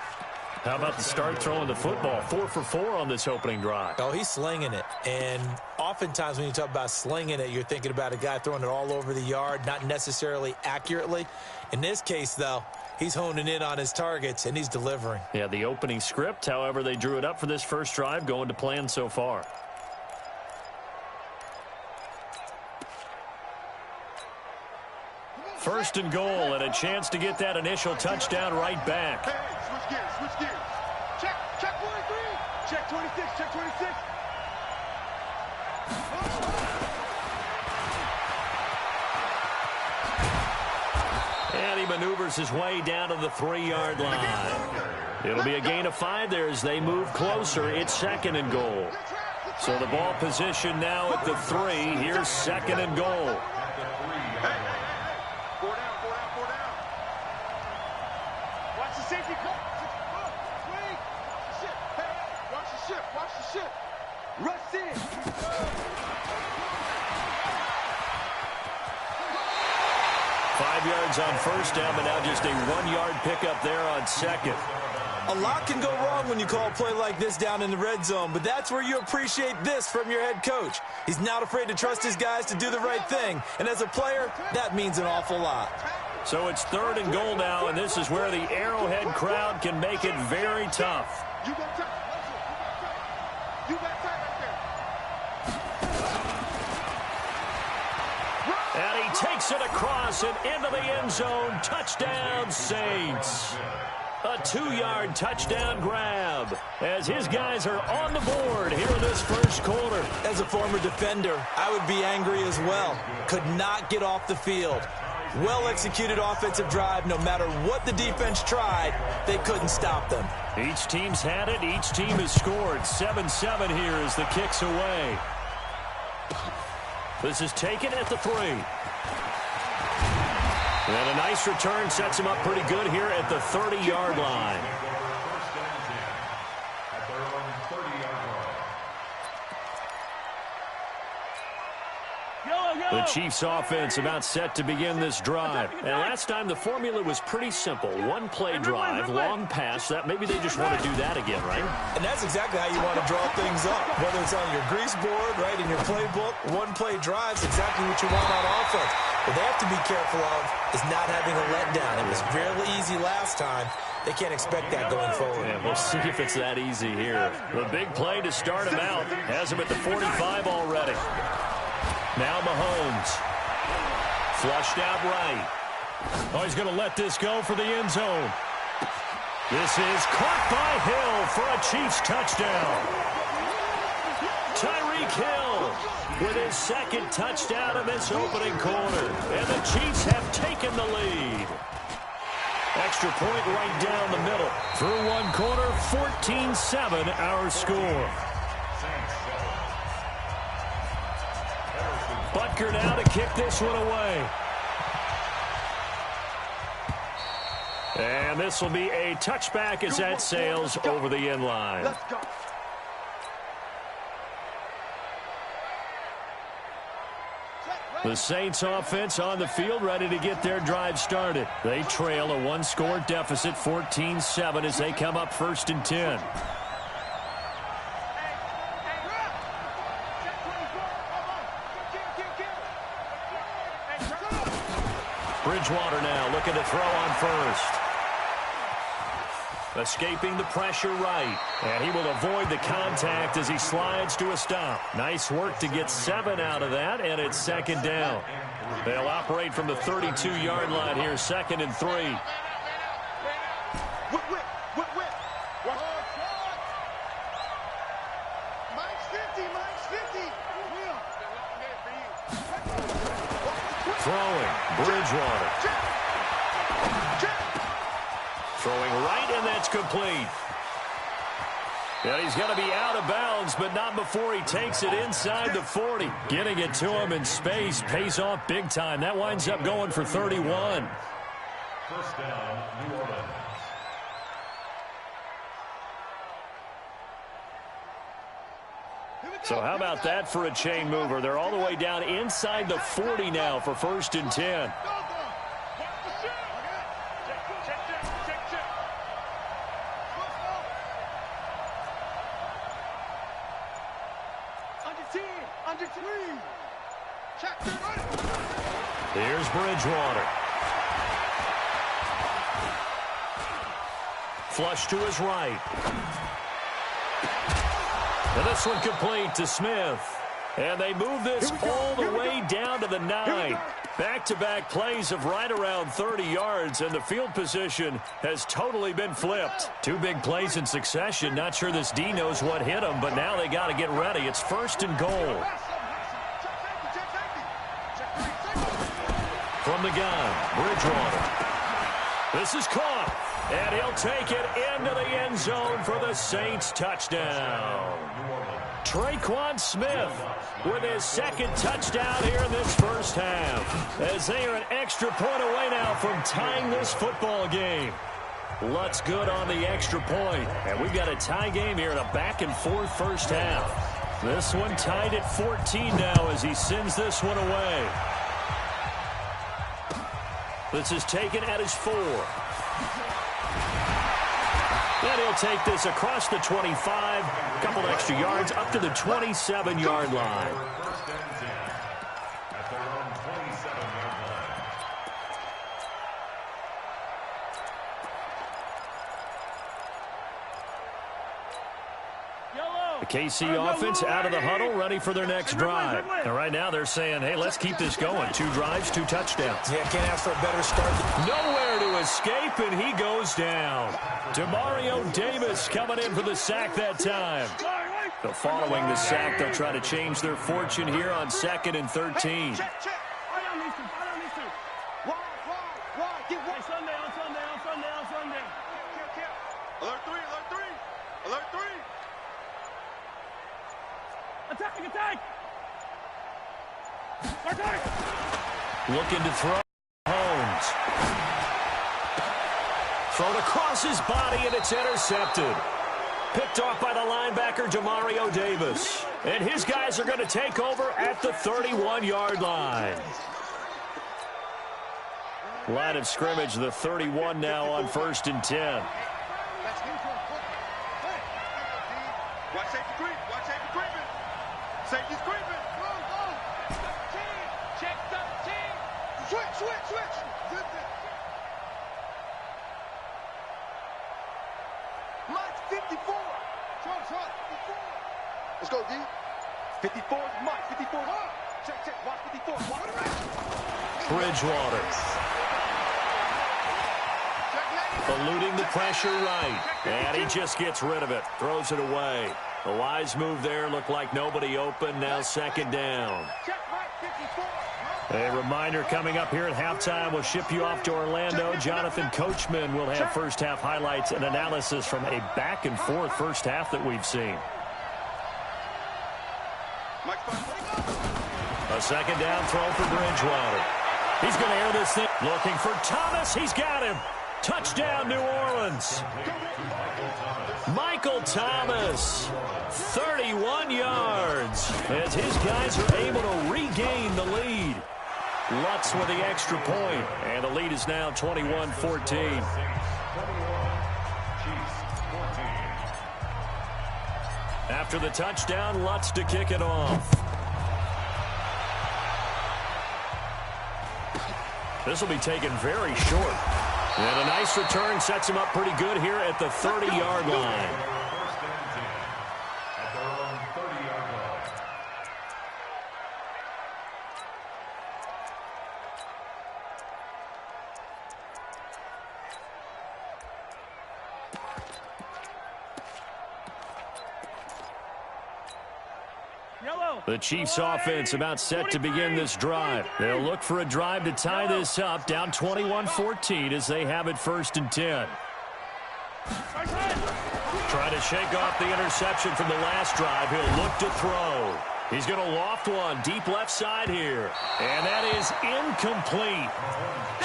Speaker 1: How about the start throwing the football? 4 for 4 on this opening drive.
Speaker 2: Oh, he's slinging it. And oftentimes when you talk about slinging it, you're thinking about a guy throwing it all over the yard, not necessarily accurately. In this case, though, he's honing in on his targets, and he's delivering.
Speaker 1: Yeah, the opening script, however, they drew it up for this first drive, going to plan so far. First and goal, and a chance to get that initial touchdown right back.
Speaker 3: Hey, switch gears. Check 23. Check 26. Check 26.
Speaker 1: And he maneuvers his way down to the 3-yard line. It'll be a gain of 5 there as they move closer. It's 2nd and goal. So the ball position now at the 3. Here's 2nd and goal.
Speaker 3: Watch the safety. Watch the ship. Watch the ship. Rush in.
Speaker 1: 5 yards on 1st down, but now just a 1-yard pickup there on 2nd.
Speaker 2: A lot can go wrong when you call a play like this down in the red zone, but that's where you appreciate this from your head coach. He's not afraid to trust his guys to do the right thing, and as a player, that means an awful lot.
Speaker 1: So it's 3rd and goal now, and this is where the Arrowhead crowd can make it very tough.
Speaker 3: You got time. You got time right there.
Speaker 1: And he takes it across and into the end zone. Touchdown, Saints. A 2-yard touchdown grab as his guys are on the board here in this first quarter.
Speaker 2: As a former defender, I would be angry as well. Could not get off the field. Well-executed offensive drive. No matter what the defense tried, they couldn't stop them.
Speaker 1: Each team's had it. Each team has scored. 7-7 here as the kick's away. This is taken at the 3. And a nice return sets him up pretty good here at the 30-yard line. The Chiefs offense about set to begin this drive. And last time the formula was pretty simple. 1-play drive, long pass. That maybe they just want to do that again, right?
Speaker 2: And that's exactly how you want to draw things up. Whether it's on your grease board, right, in your playbook, 1-play drive's exactly what you want on offense. What they have to be careful of is not having a letdown. It was fairly easy last time. They can't expect that going forward.
Speaker 1: Yeah, we'll see if it's that easy here. The big play to start him out has him at the 45 already. Now Mahomes. Flushed out right. Oh, he's going to let this go for the end zone. This is caught by Hill for a Chiefs touchdown. Tyreek Hill with his 2nd touchdown in this opening quarter. And the Chiefs have taken the lead. Extra point right down the middle. Through 1 quarter, 14-7 our score. Butker now to kick this one away. And this will be a touchback as that sails over the end line.
Speaker 3: Let's go.
Speaker 1: The Saints offense on the field ready to get their drive started. They trail a 1-score deficit, 14-7 as they come up 1st and 10. Bridgewater now looking to throw on 1st. Escaping the pressure right. And he will avoid the contact as he slides to a stop. Nice work to get 7 out of that, and it's 2nd down. They'll operate from the 32-yard line here, 2nd and 3. Throwing, Bridgewater. Throwing right, and that's complete. Yeah, he's going to be out of bounds, but not before he takes it inside the 40. Getting it to him in space pays off big time. That winds up going for 31.
Speaker 4: 1st down, New Orleans.
Speaker 1: So how about that for a chain mover? They're all the way down inside the 40 now for 1st and 10. Here's Bridgewater. Flush to his right. And this one complete to Smith. And they move this all the way down to the 9. Back-to-back plays of right around 30 yards, and the field position has totally been flipped. 2 big plays in succession. Not sure this D knows what hit him, but now they got to get ready. It's 1st and goal. From the gun, Bridgewater. This is caught. And he'll take it into the end zone for the Saints touchdown. Traquan Smith with his second touchdown here in this first half, as they are an extra point away now from tying this football game. Lutz good on the extra point, and we've got a tie game here in a back-and-forth first half. This one tied at 14 now as he sends this one away. This is taken at his 4. And he'll take this across the 25, a couple extra yards up to the 27-yard line.
Speaker 4: First and 10 at their own 27-yard line.
Speaker 1: The KC offense out of the huddle, ready for their next drive. And right now they're saying, hey, let's keep this going. 2 drives, 2 touchdowns.
Speaker 2: Yeah, can't ask for a better start.
Speaker 1: Nowhere to escape, and he goes down. Demario Davis coming in for the sack that time. So following the sack, they'll try to change their fortune here on 2nd and 13.
Speaker 3: Alert 3, alert 3, alert 3. Attack!
Speaker 1: Looking to throw. Holmes. Thrown across his body, and it's intercepted. Picked off by the linebacker, Demario Davis. And his guys are going to take over at the 31-yard line. Line of scrimmage, the 31 now on 1st and 10.
Speaker 3: Watch safety creep. Watch safety creeping. Safety's creeping. Go. 13. Check 13. Switch. Zip it. Mike 54. Trump. 54. Let's go, D. 54 is Mike. 54. Check. Watch 54. Watch the rest.
Speaker 1: Bridgewater. Eluding the pressure right. And he just gets rid of it. Throws it away. A wise move there. Looked like nobody open. Now 2nd down. A reminder coming up here at halftime. We'll ship you off to Orlando. Jonathan Coachman will have first half highlights and analysis from a back-and-forth first half that we've seen. A 2nd down throw for Bridgewater. He's going to air this thing. Looking for Thomas. He's got him. Touchdown, New Orleans. Michael Thomas, 31 yards, as his guys are able to regain the lead. Lutz with the extra point, and the lead is now 21-14. After the touchdown, Lutz to kick it off. This will be taken very short. And a nice return sets him up pretty good here at the 30-yard line.
Speaker 4: First and 10 at their own 30-yard line.
Speaker 1: The Chiefs offense about set to begin this drive. They'll look for a drive to tie this up, down 21-14 as they have it 1st and 10. Trying to shake off the interception from the last drive. He'll look to throw. He's going to loft one deep left side here. And that is incomplete.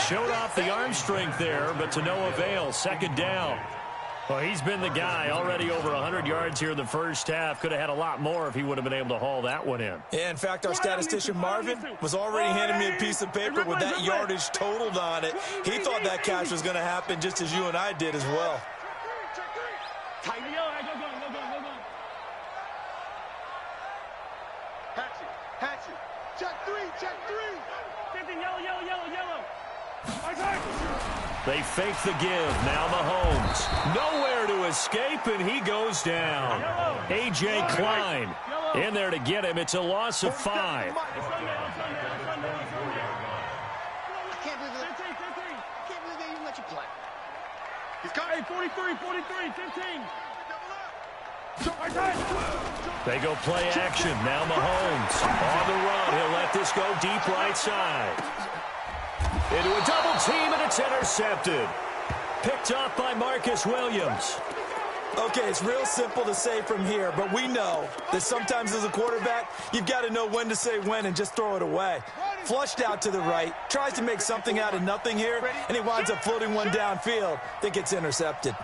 Speaker 1: Showed off the arm strength there, but to no avail. 2nd down. Well, he's been the guy already over 100 yards here in the first half. Could have had a lot more if he would have been able to haul that one in.
Speaker 2: Yeah, in fact, our statistician Marvin was already handing me a piece of paper with that yardage totaled on it. He thought that catch was going to happen just as you and I did as well.
Speaker 3: Hatchet. Check 3. Yellow.
Speaker 1: They fake the give. Now Mahomes. Nowhere to escape, and he goes down. A.J. Klein in there to get him. It's a loss of 5.
Speaker 3: I can't believe they even let you play. He's coming. 43, 15.
Speaker 1: They go play action. Now Mahomes on the run. He'll let this go deep right side. Into a double team, and it's intercepted. Picked off by Marcus Williams.
Speaker 2: Okay, it's real simple to say from here, but we know that sometimes as a quarterback, you've got to know when to say when and just throw it away. Flushed out to the right, tries to make something out of nothing here, and he winds up floating one downfield that gets intercepted.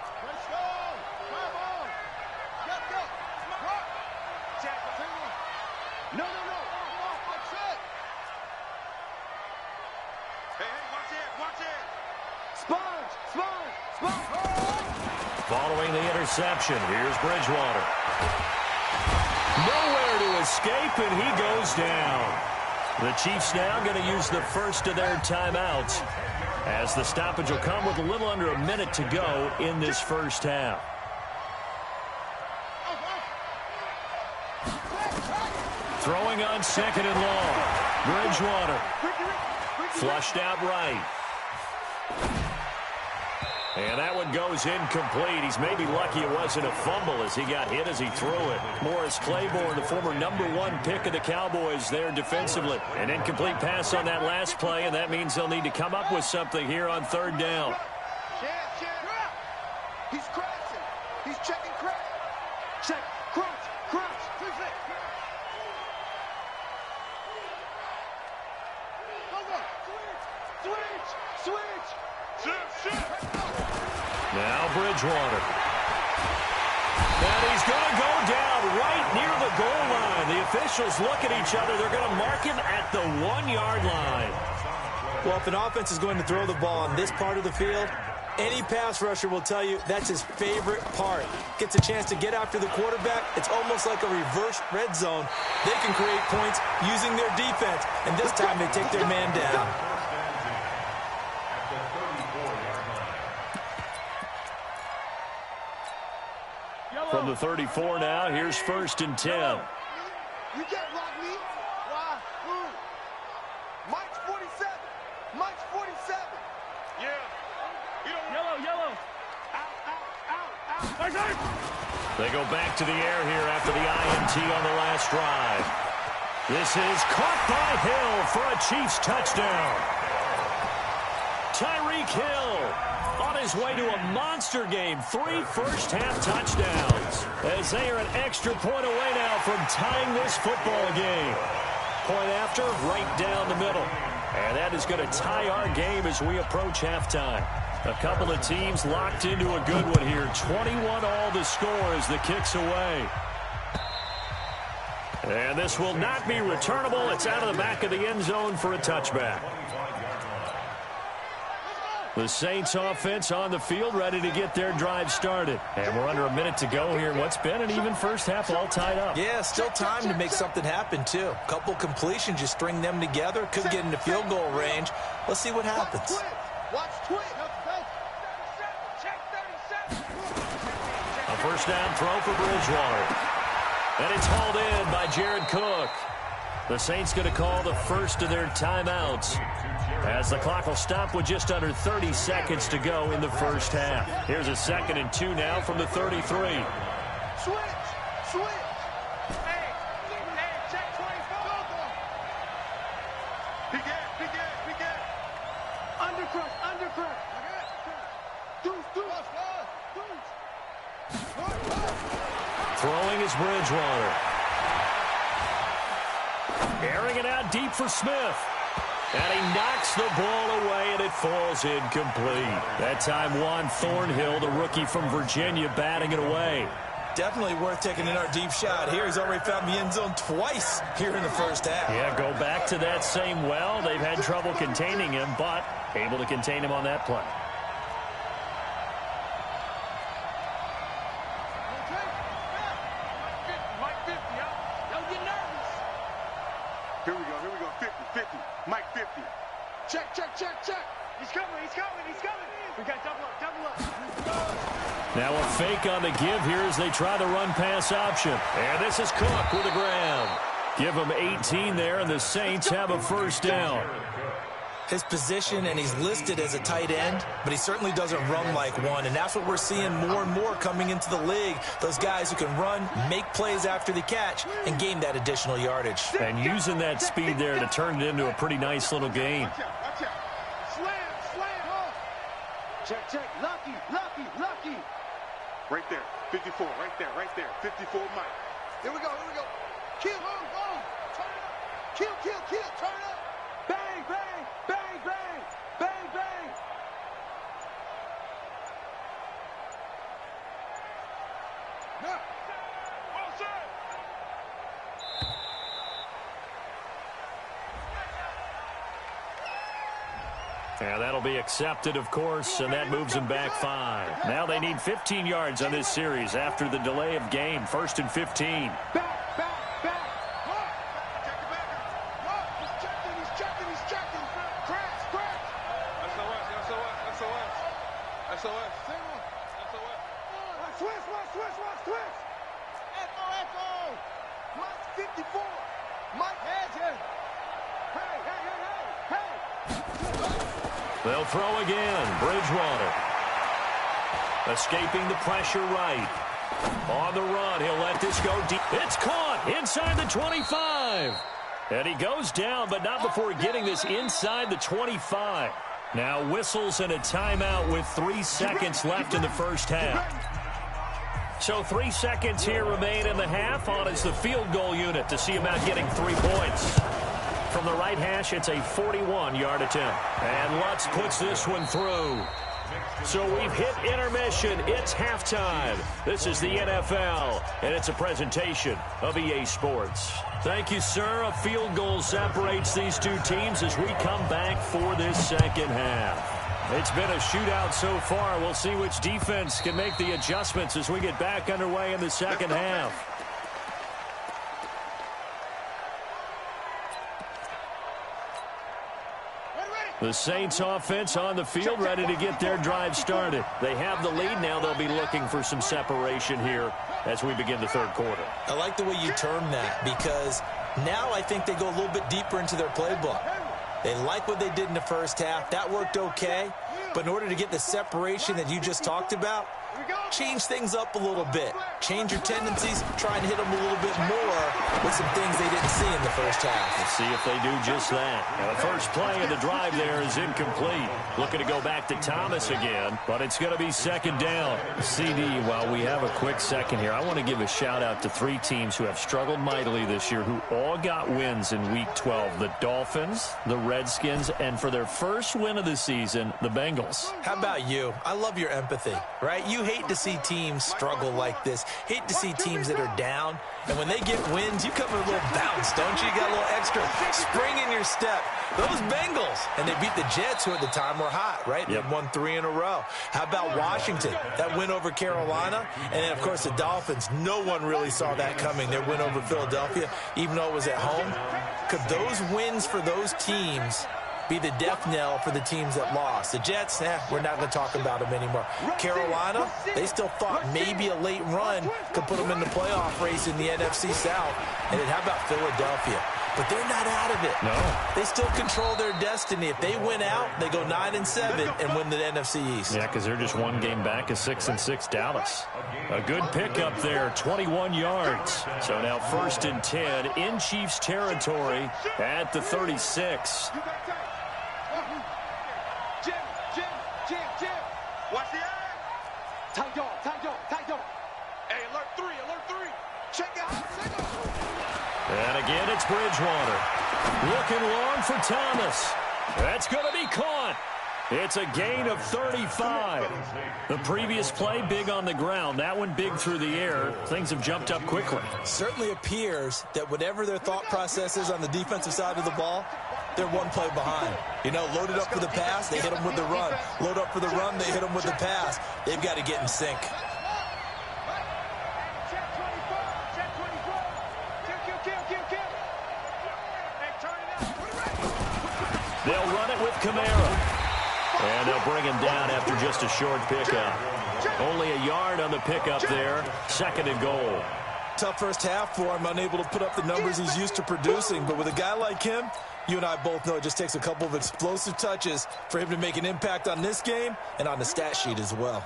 Speaker 1: Following the interception, here's Bridgewater. Nowhere to escape, and he goes down. The Chiefs now going to use the first of their timeouts, as the stoppage will come with a little under a minute to go in this first half. Throwing on second and long. Bridgewater. Flushed out right. And that one goes incomplete. He's maybe lucky it wasn't a fumble as he got hit as he threw it. Morris Claiborne, the former #1 pick of the Cowboys there defensively. An incomplete pass on that last play, and that means they'll need to come up with something here on third down.
Speaker 3: He's crashing. He's checking crash. Check. Crunch. Crunch. Switch.
Speaker 1: Now Bridgewater. And he's going to go down right near the goal line. The officials look at each other. They're going to mark him at the 1-yard line.
Speaker 2: Well, if an offense is going to throw the ball on this part of the field, any pass rusher will tell you that's his favorite part. Gets a chance to get after the quarterback. It's almost like a reverse red zone. They can create points using their defense, and this time they take their man down.
Speaker 1: From the 34 now, here's 1st and 10.
Speaker 3: You can't block me. Why? Who? Mike's 47. Mike's 47. Yeah. Yellow. Out.
Speaker 1: They go back to the air here after the INT on the last drive. This is caught by Hill for a Chiefs touchdown. Tyreek Hill on his way to a monster game. 3 first-half touchdowns as they are an extra point away now from tying this football game. Point after, right down the middle. And that is going to tie our game as we approach halftime. A couple of teams locked into a good one here. 21-all the score as the kick's away. And this will not be returnable. It's out of the back of the end zone for a touchback. The Saints offense on the field ready to get their drive started. And we're under a minute to go here. What's been an even first half all tied up.
Speaker 2: Yeah, still time to make something happen, too. A couple completions, you string them together. Could get into field goal range. Let's see what happens.
Speaker 3: Watch twitch.
Speaker 1: A first down throw for Bridgewater. And it's hauled in by Jared Cook. The Saints going to call the first of their timeouts as the clock will stop with just under 30 seconds to go in the first half. Here's a 2nd and 2 now from the 33.
Speaker 3: Switch. Hey, check 24. Big ass. Undercrush. Deuce.
Speaker 1: Throwing is Bridgewater. Airing it out deep for Smith. And he knocks the ball away, and it falls incomplete. That time, Juan Thornhill, the rookie from Virginia, batting it away.
Speaker 2: Definitely worth taking in our deep shot here. He's already found the end zone twice here in the first half.
Speaker 1: Yeah, go back to that same well. They've had trouble containing him, but able to contain him on that play.
Speaker 3: Here we go. 50. Mike 50. Check. He's coming. We got double up.
Speaker 1: Now a fake on the give here as they try the run-pass option. And this is Cook with the ground. Give him 18 there, and the Saints have a first down.
Speaker 2: His position, and he's listed as a tight end, but he certainly doesn't run like one, and that's what we're seeing more and more coming into the league. Those guys who can run, make plays after the catch, and gain that additional yardage.
Speaker 1: And using that speed there to turn it into a pretty nice little game.
Speaker 3: Watch out. Slam. Check. Lucky. Right there. 54. Right there. 54, Mike. Here we go. Kill. Turn it up. Kill. Turn it up. Bang, bang, bang, bang, bang, bang. Now. Well said.
Speaker 1: And that'll be accepted, of course, and that moves them back 5. Now they need 15 yards on this series after the delay of game. 1st and 15.
Speaker 3: Back. Check it back. He's checking. Crash. SOS. Switch. Echo. Mike 54. Mike Hedges. Hey.
Speaker 1: They'll throw again. Bridgewater. Escaping the pressure right. On the run, he'll let this go deep. It's caught inside the 25. And he goes down, but not before getting this inside the 25. Now whistles and a timeout with 3 seconds left in the first half. So 3 seconds here remain in the half. On is the field goal unit to see about getting 3 points. From the right hash, it's a 41-yard attempt. And Lutz puts this one through. So we've hit intermission. It's halftime. This is the NFL, and it's a presentation of EA Sports. Thank you, sir. A field goal separates these two teams as we come back for this second half. It's been a shootout so far. We'll see which defense can make the adjustments as we get back underway in the second half. The Saints offense on the field, ready to get their drive started. They have the lead. Now they'll be looking for some separation here as we begin the third quarter.
Speaker 2: I like the way you term that, because now I think they go a little bit deeper into their playbook. They like what they did in the first half. That worked okay. But in order to get the separation that you just talked about, change things up a little bit. Change your tendencies. Try and hit them a little bit more with some things they didn't see in the first half.
Speaker 1: Let's see if they do just that. Now, the first play of the drive there is incomplete. Looking to go back to Thomas again, but it's going to be second down. CD, while we have a quick second here, I want to give a shout-out to 3 teams who have struggled mightily this year, who all got wins in Week 12. The Dolphins, the Redskins, and for their first win of the season, the Bengals.
Speaker 2: How about you? I love your empathy, right? You hate to see teams struggle like this. Hate to see teams that are down. And when they get wins, you come with a little bounce, don't you? You got a little extra spring in your step. Those Bengals, and they beat the Jets, who at the time were hot, right? They won 3 in a row. How about Washington? That win over Carolina. And then, of course, the Dolphins. No one really saw that coming. Their win over Philadelphia, even though it was at home. Could those wins for those teams be the death knell for the teams that lost? The Jets, we're not going to talk about them anymore. Carolina, they still thought maybe a late run could put them in the playoff race in the NFC South. And then how about Philadelphia? But they're not out of it.
Speaker 1: No.
Speaker 2: They still control their destiny. If they win out, they go 9-7 and win the NFC East.
Speaker 1: Yeah, because they're just one game back of 6-6 Dallas. A good pickup there, 21 yards. So now 1st and 10 in Chiefs territory at the 36.
Speaker 3: Jim. Watch the eye. Tight dog. Hey, alert 3. Check it out.
Speaker 1: And again, it's Bridgewater. Looking long for Thomas. That's going to be caught. It's a gain of 35. The previous play, big on the ground. That one big through the air. Things have jumped up quickly.
Speaker 2: Certainly appears that whatever their thought process is on the defensive side of the ball, they're one play behind. You know, loaded up for the pass, they hit them with the run. Load up for the run, they hit them with the pass. They've got to get in sync.
Speaker 1: They'll run it with Kamara. And they'll bring him down after just a short pickup. Only a yard on the pickup there. 2nd and goal.
Speaker 2: Tough first half for him, unable to put up the numbers he's used to producing. But with a guy like him, you and I both know it just takes a couple of explosive touches for him to make an impact on this game and on the stat sheet as well.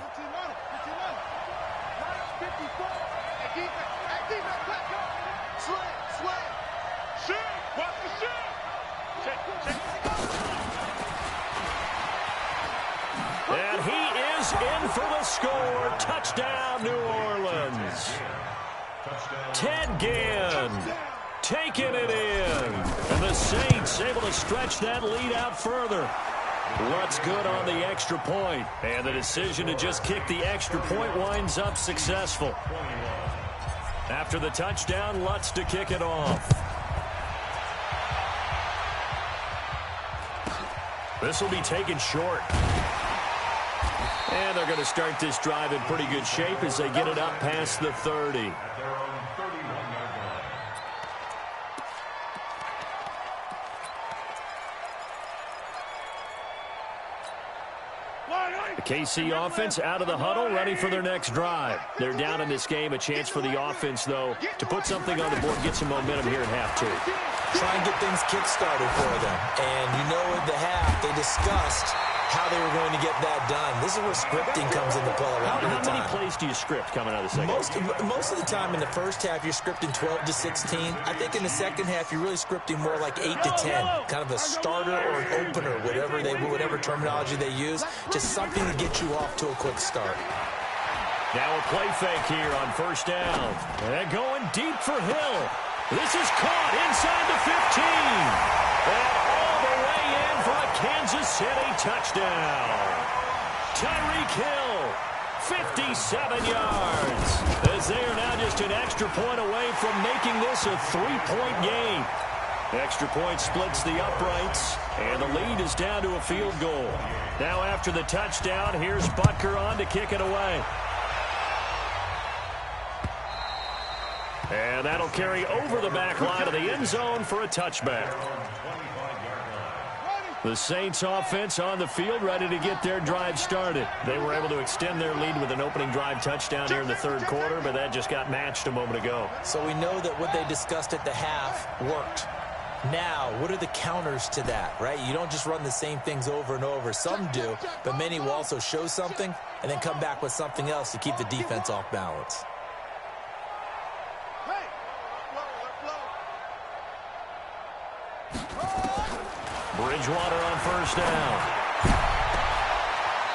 Speaker 1: And he is is in for the score. Touchdown, New Orleans. Ted Ginn taking it in. And the Saints able to stretch that lead out further. Lutz good on the extra point. And the decision to just kick the extra point winds up successful. After the touchdown, Lutz to kick it off. This will be taken short. And they're going to start this drive in pretty good shape as they get it up past the 30. The KC offense out of the huddle, ready for their next drive. They're down in this game. A chance for the offense, though, to put something on the board, get some momentum here at half two.
Speaker 2: Try and get things kick-started for them. And you know at the half, they discussed how they were going to get that done. This is where scripting comes into play a lot of the time.
Speaker 1: How many plays do you script coming out of the second half?
Speaker 2: Most of the time in the first half, you're scripting 12 to 16. I think in the second half, you're really scripting more like 8 to 10. Kind of a starter or an opener, whatever terminology they use. Just something to get you off to a quick start.
Speaker 1: Now a play fake here on first down. And going deep for Hill. This is caught inside the 15. And all the way in for a Kansas City touchdown. Tyreek Hill, 57 yards. As they are now just an extra point away from making this a 3-point game. Extra point splits the uprights, and the lead is down to a field goal. Now after the touchdown, here's Butker on to kick it away. And that'll carry over the back line of the end zone for a touchback. The Saints offense on the field ready to get their drive started. They were able to extend their lead with an opening drive touchdown here in the third quarter, but that just got matched a moment ago.
Speaker 2: So we know that what they discussed at the half worked. Now, what are the counters to that, right? You don't just run the same things over and over. Some do, but many will also show something and then come back with something else to keep the defense off balance.
Speaker 1: Bridgewater on first down.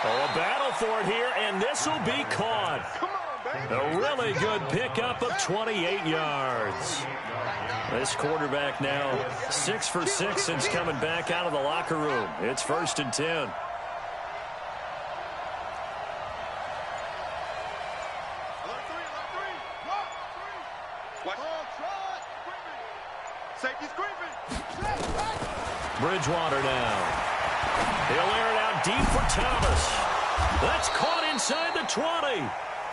Speaker 1: Oh, a battle for it here, and this will be caught. A really good pickup of 28 yards. This quarterback now 6 for 6 since coming back out of the locker room. It's 1st and 10. Bridgewater now. He'll air it out deep for Thomas. That's caught inside the 20.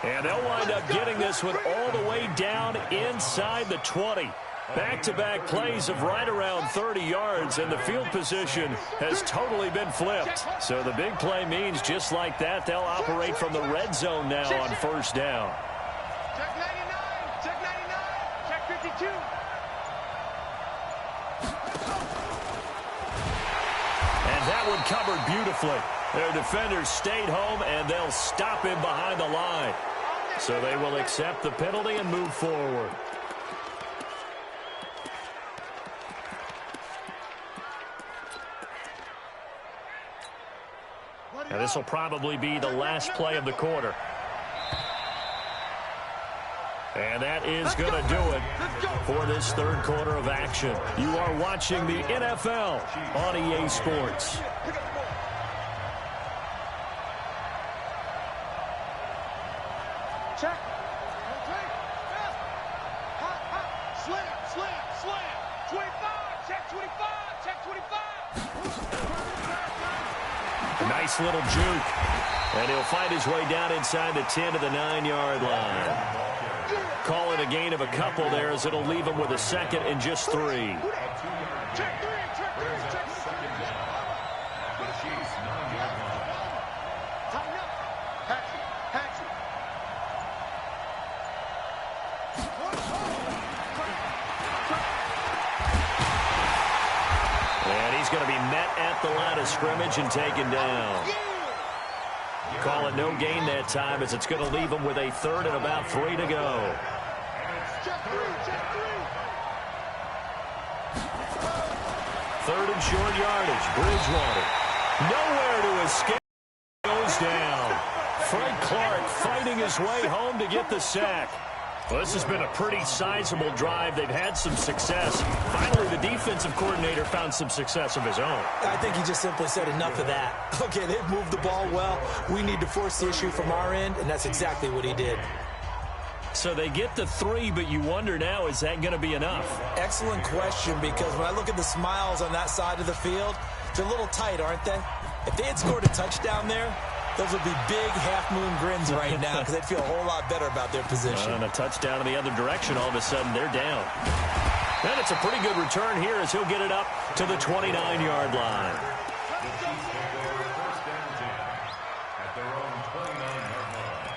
Speaker 1: And they'll wind up getting this one all the way down inside the 20. Back-to-back plays of right around 30 yards, and the field position has totally been flipped. So the big play means just like that, they'll operate from the red zone now on first down.
Speaker 3: Check 99, check 99, check 52.
Speaker 1: That one covered beautifully. Their defenders stayed home, and they'll stop him behind the line. So they will accept the penalty and move forward. And this will probably be the last play of the quarter. And that is going to do it for this third quarter of action. You are watching the NFL on EA Sports.
Speaker 3: Check. Slam, slam, slam. 25, check 25, check 25.
Speaker 1: Nice little juke. And he'll find his way down inside the 10 to the 9-yard line. Call it a gain of a couple there as it'll leave him with a second and just 3.
Speaker 3: Check 3, check 3, check 3. Tighten up. Hatch it.
Speaker 1: And he's going to be met at the line of scrimmage and taken down. Call it no gain that time as it's going to leave him with a third and about 3 to go. Third and short yardage. Bridgewater. Nowhere to escape. Goes down. fighting his way home to get the sack. Well, this has been a pretty sizable drive. They've had some success. Finally, the defensive coordinator found some success of his own.
Speaker 2: I think he just simply said enough of that. Okay, they've moved the ball well. We need to force the issue from our end, and that's exactly what he did.
Speaker 1: So they get the 3, but you wonder now, is that going to be enough?
Speaker 2: Excellent question, because when I look at the smiles on that side of the field, they're a little tight, aren't they? If they had scored a touchdown there, those would be big half-moon grins right now because they'd feel a whole lot better about their position.
Speaker 1: And a touchdown in the other direction, all of a sudden they're down. And it's a pretty good return here as he'll get it up to the 29-yard line.
Speaker 4: The Chiefs take over first down 10 at their own 29-yard line.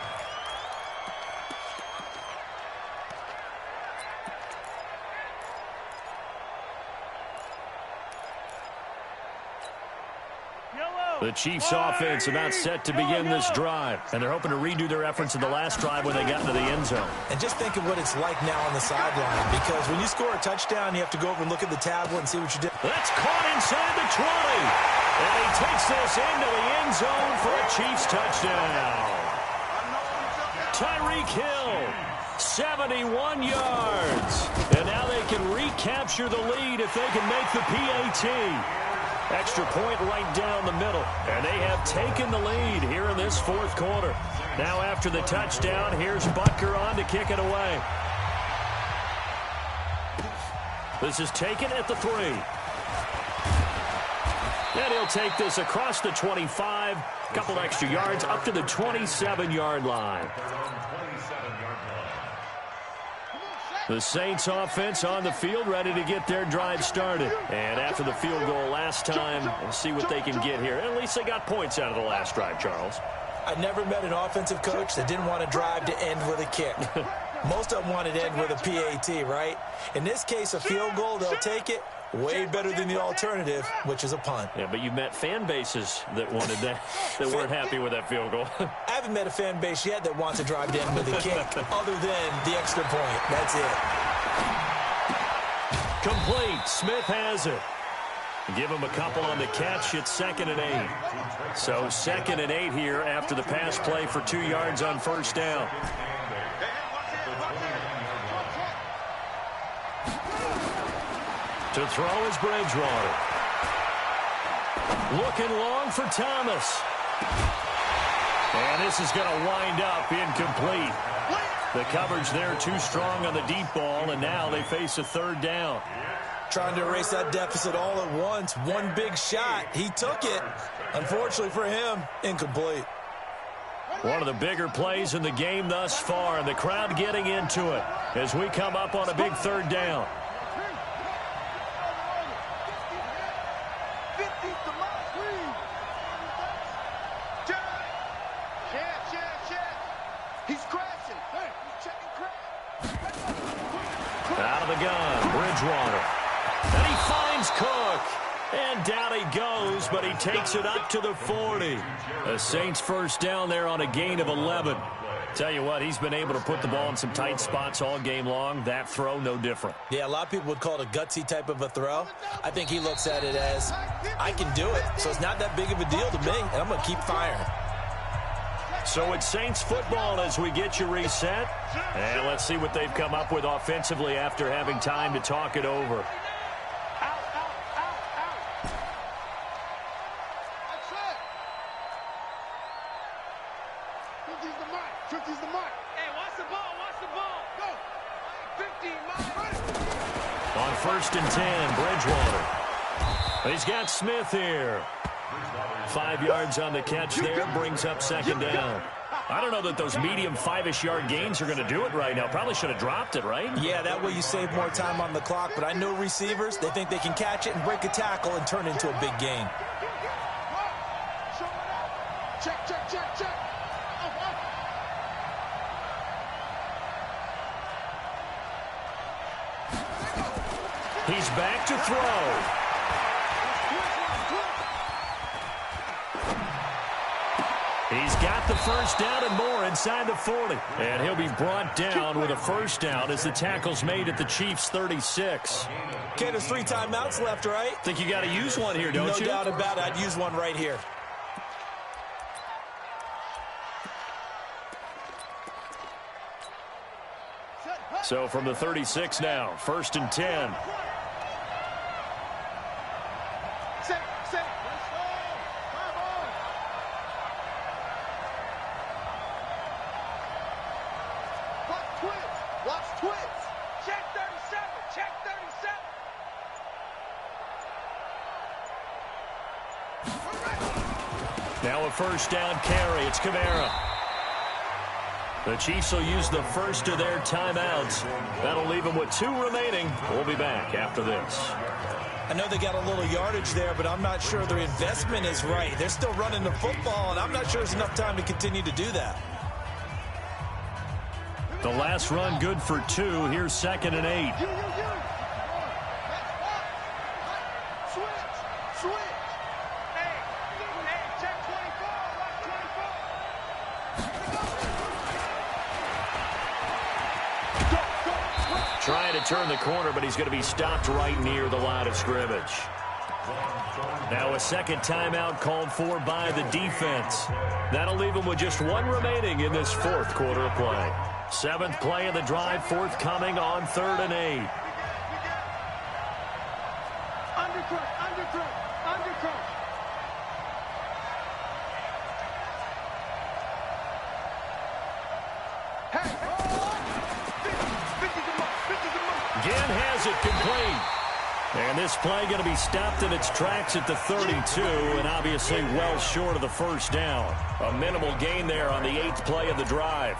Speaker 1: The Chiefs offense about set to begin this drive, and they're hoping to redo their efforts in the last drive when they got into the end zone.
Speaker 2: And just think of what it's like now on the sideline, because when you score a touchdown, you have to go over and look at the tablet and see what you did.
Speaker 1: That's caught inside the 20, and he takes this into the end zone for a Chiefs touchdown. Tyreek Hill, 71 yards, and now they can recapture the lead if they can make the PAT. Extra point right down the middle. And they have taken the lead here in this fourth quarter. Now after the touchdown, here's Butker on to kick it away. This is taken at the 3. And he'll take this across the 25. A couple extra yards up to the 27-yard line. The Saints offense on the field, ready to get their drive started. And after the field goal last time, we'll see what they can get here. At least they got points out of the last drive, Charles.
Speaker 2: I never met an offensive coach that didn't want to drive to end with a kick. Most of them wanted to end with a PAT, right? In this case, a field goal, they'll take it. Way better than the alternative, which is a punt.
Speaker 1: Yeah, but you met fan bases that wanted that, that weren't happy with that field goal.
Speaker 2: I haven't met a fan base yet that wants to drive down with a kick other than the extra point. That's it.
Speaker 1: Complete. Smith has it. Give him a couple on the catch. It's 2nd and 8. So 2nd and 8 here after the pass play for 2 yards on first down. To throw is Bridgewater. Looking long for Thomas. And this is going to wind up incomplete. The coverage there too strong on the deep ball, and now they face a 3rd down.
Speaker 2: Trying to erase that deficit all at once. One big shot. He took it. Unfortunately for him, incomplete.
Speaker 1: One of the bigger plays in the game thus far, and the crowd getting into it as we come up on a big 3rd down. Out of the gun, Bridgewater. And he finds Cook. And down he goes, but he takes it up to the 40. The Saints first down there on a gain of 11. Tell you what, he's been able to put the ball in some tight spots all game long. That throw, no different.
Speaker 2: Yeah, a lot of people would call it a gutsy type of a throw. I think he looks at it as, I can do it, so it's not that big of a deal to me, and I'm going to keep firing.
Speaker 1: So it's Saints football as we get you reset. And let's see what they've come up with offensively after having time to talk it over. On 1st and 10, Bridgewater. He's got Smith here. 5 yards on the catch there, brings up 2nd down. I don't know that those medium 5-ish yard gains are going to do it right now. Probably should have dropped it, right?
Speaker 2: Yeah, that way you save more time on the clock. But I know receivers, they think they can catch it and break a tackle and turn it into a big gain.
Speaker 3: Check, check, check, check.
Speaker 1: He's back to throw. He's got the first down and more inside the 40. And he'll be brought down with a first down as the tackle's made at the Chiefs' 36.
Speaker 2: Okay, there's 3 timeouts left, right?
Speaker 1: Think you got to use one here, don't you?
Speaker 2: No doubt about it. I'd use one right here.
Speaker 1: So from the 36 now, 1st and 10. Now a 1st down carry. It's Kamara. The Chiefs will use the first of their timeouts. That'll leave them with 2 remaining. We'll be back after this.
Speaker 2: I know they got a little yardage there, but I'm not sure their investment is right. They're still running the football, and I'm not sure there's enough time to continue to do that.
Speaker 1: The last run good for 2. Here's 2nd and 8. Trying to turn the corner, but he's going to be stopped right near the line of scrimmage. Now a 2nd timeout called for by the defense. That'll leave them with just 1 remaining in this 4th quarter of play. 7th play of the drive, forthcoming on 3rd and 8. Again has it complete. And this play going to be stopped in its tracks at the 32, and obviously well short of the 1st down. A minimal gain there on the 8th play of the drive.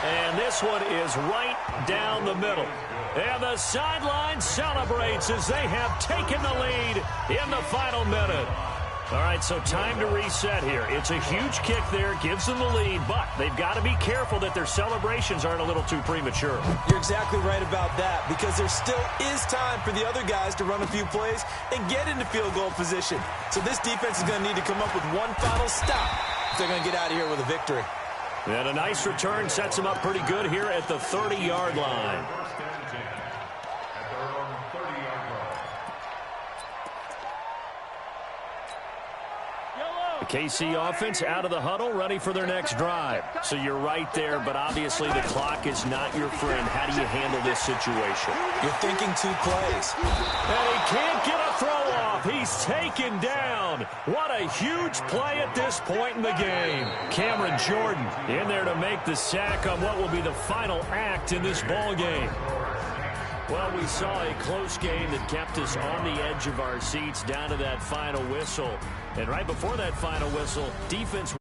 Speaker 1: And this one is right down the middle. And the sideline celebrates as they have taken the lead in the final minute. All right, so time to reset here. It's a huge kick there, gives them the lead, but they've got to be careful that their celebrations aren't a little too premature.
Speaker 2: You're exactly right about that, because there still is time for the other guys to run a few plays and get into field goal position. So this defense is going to need to come up with one final stop if they're going to get out of here with a victory.
Speaker 1: And a nice return sets them up pretty good here at the 30-yard line. The KC offense out of the huddle, ready for their next drive. So you're right there, but obviously the clock is not your friend. How do you handle this situation?
Speaker 2: You're thinking 2 plays.
Speaker 1: And he can't get a throw off. He's taken down. What a huge play at this point in the game. Cameron Jordan in there to make the sack on what will be the final act in this ball game. Well, we saw a close game that kept us on the edge of our seats down to that final whistle. And right before that final whistle, defense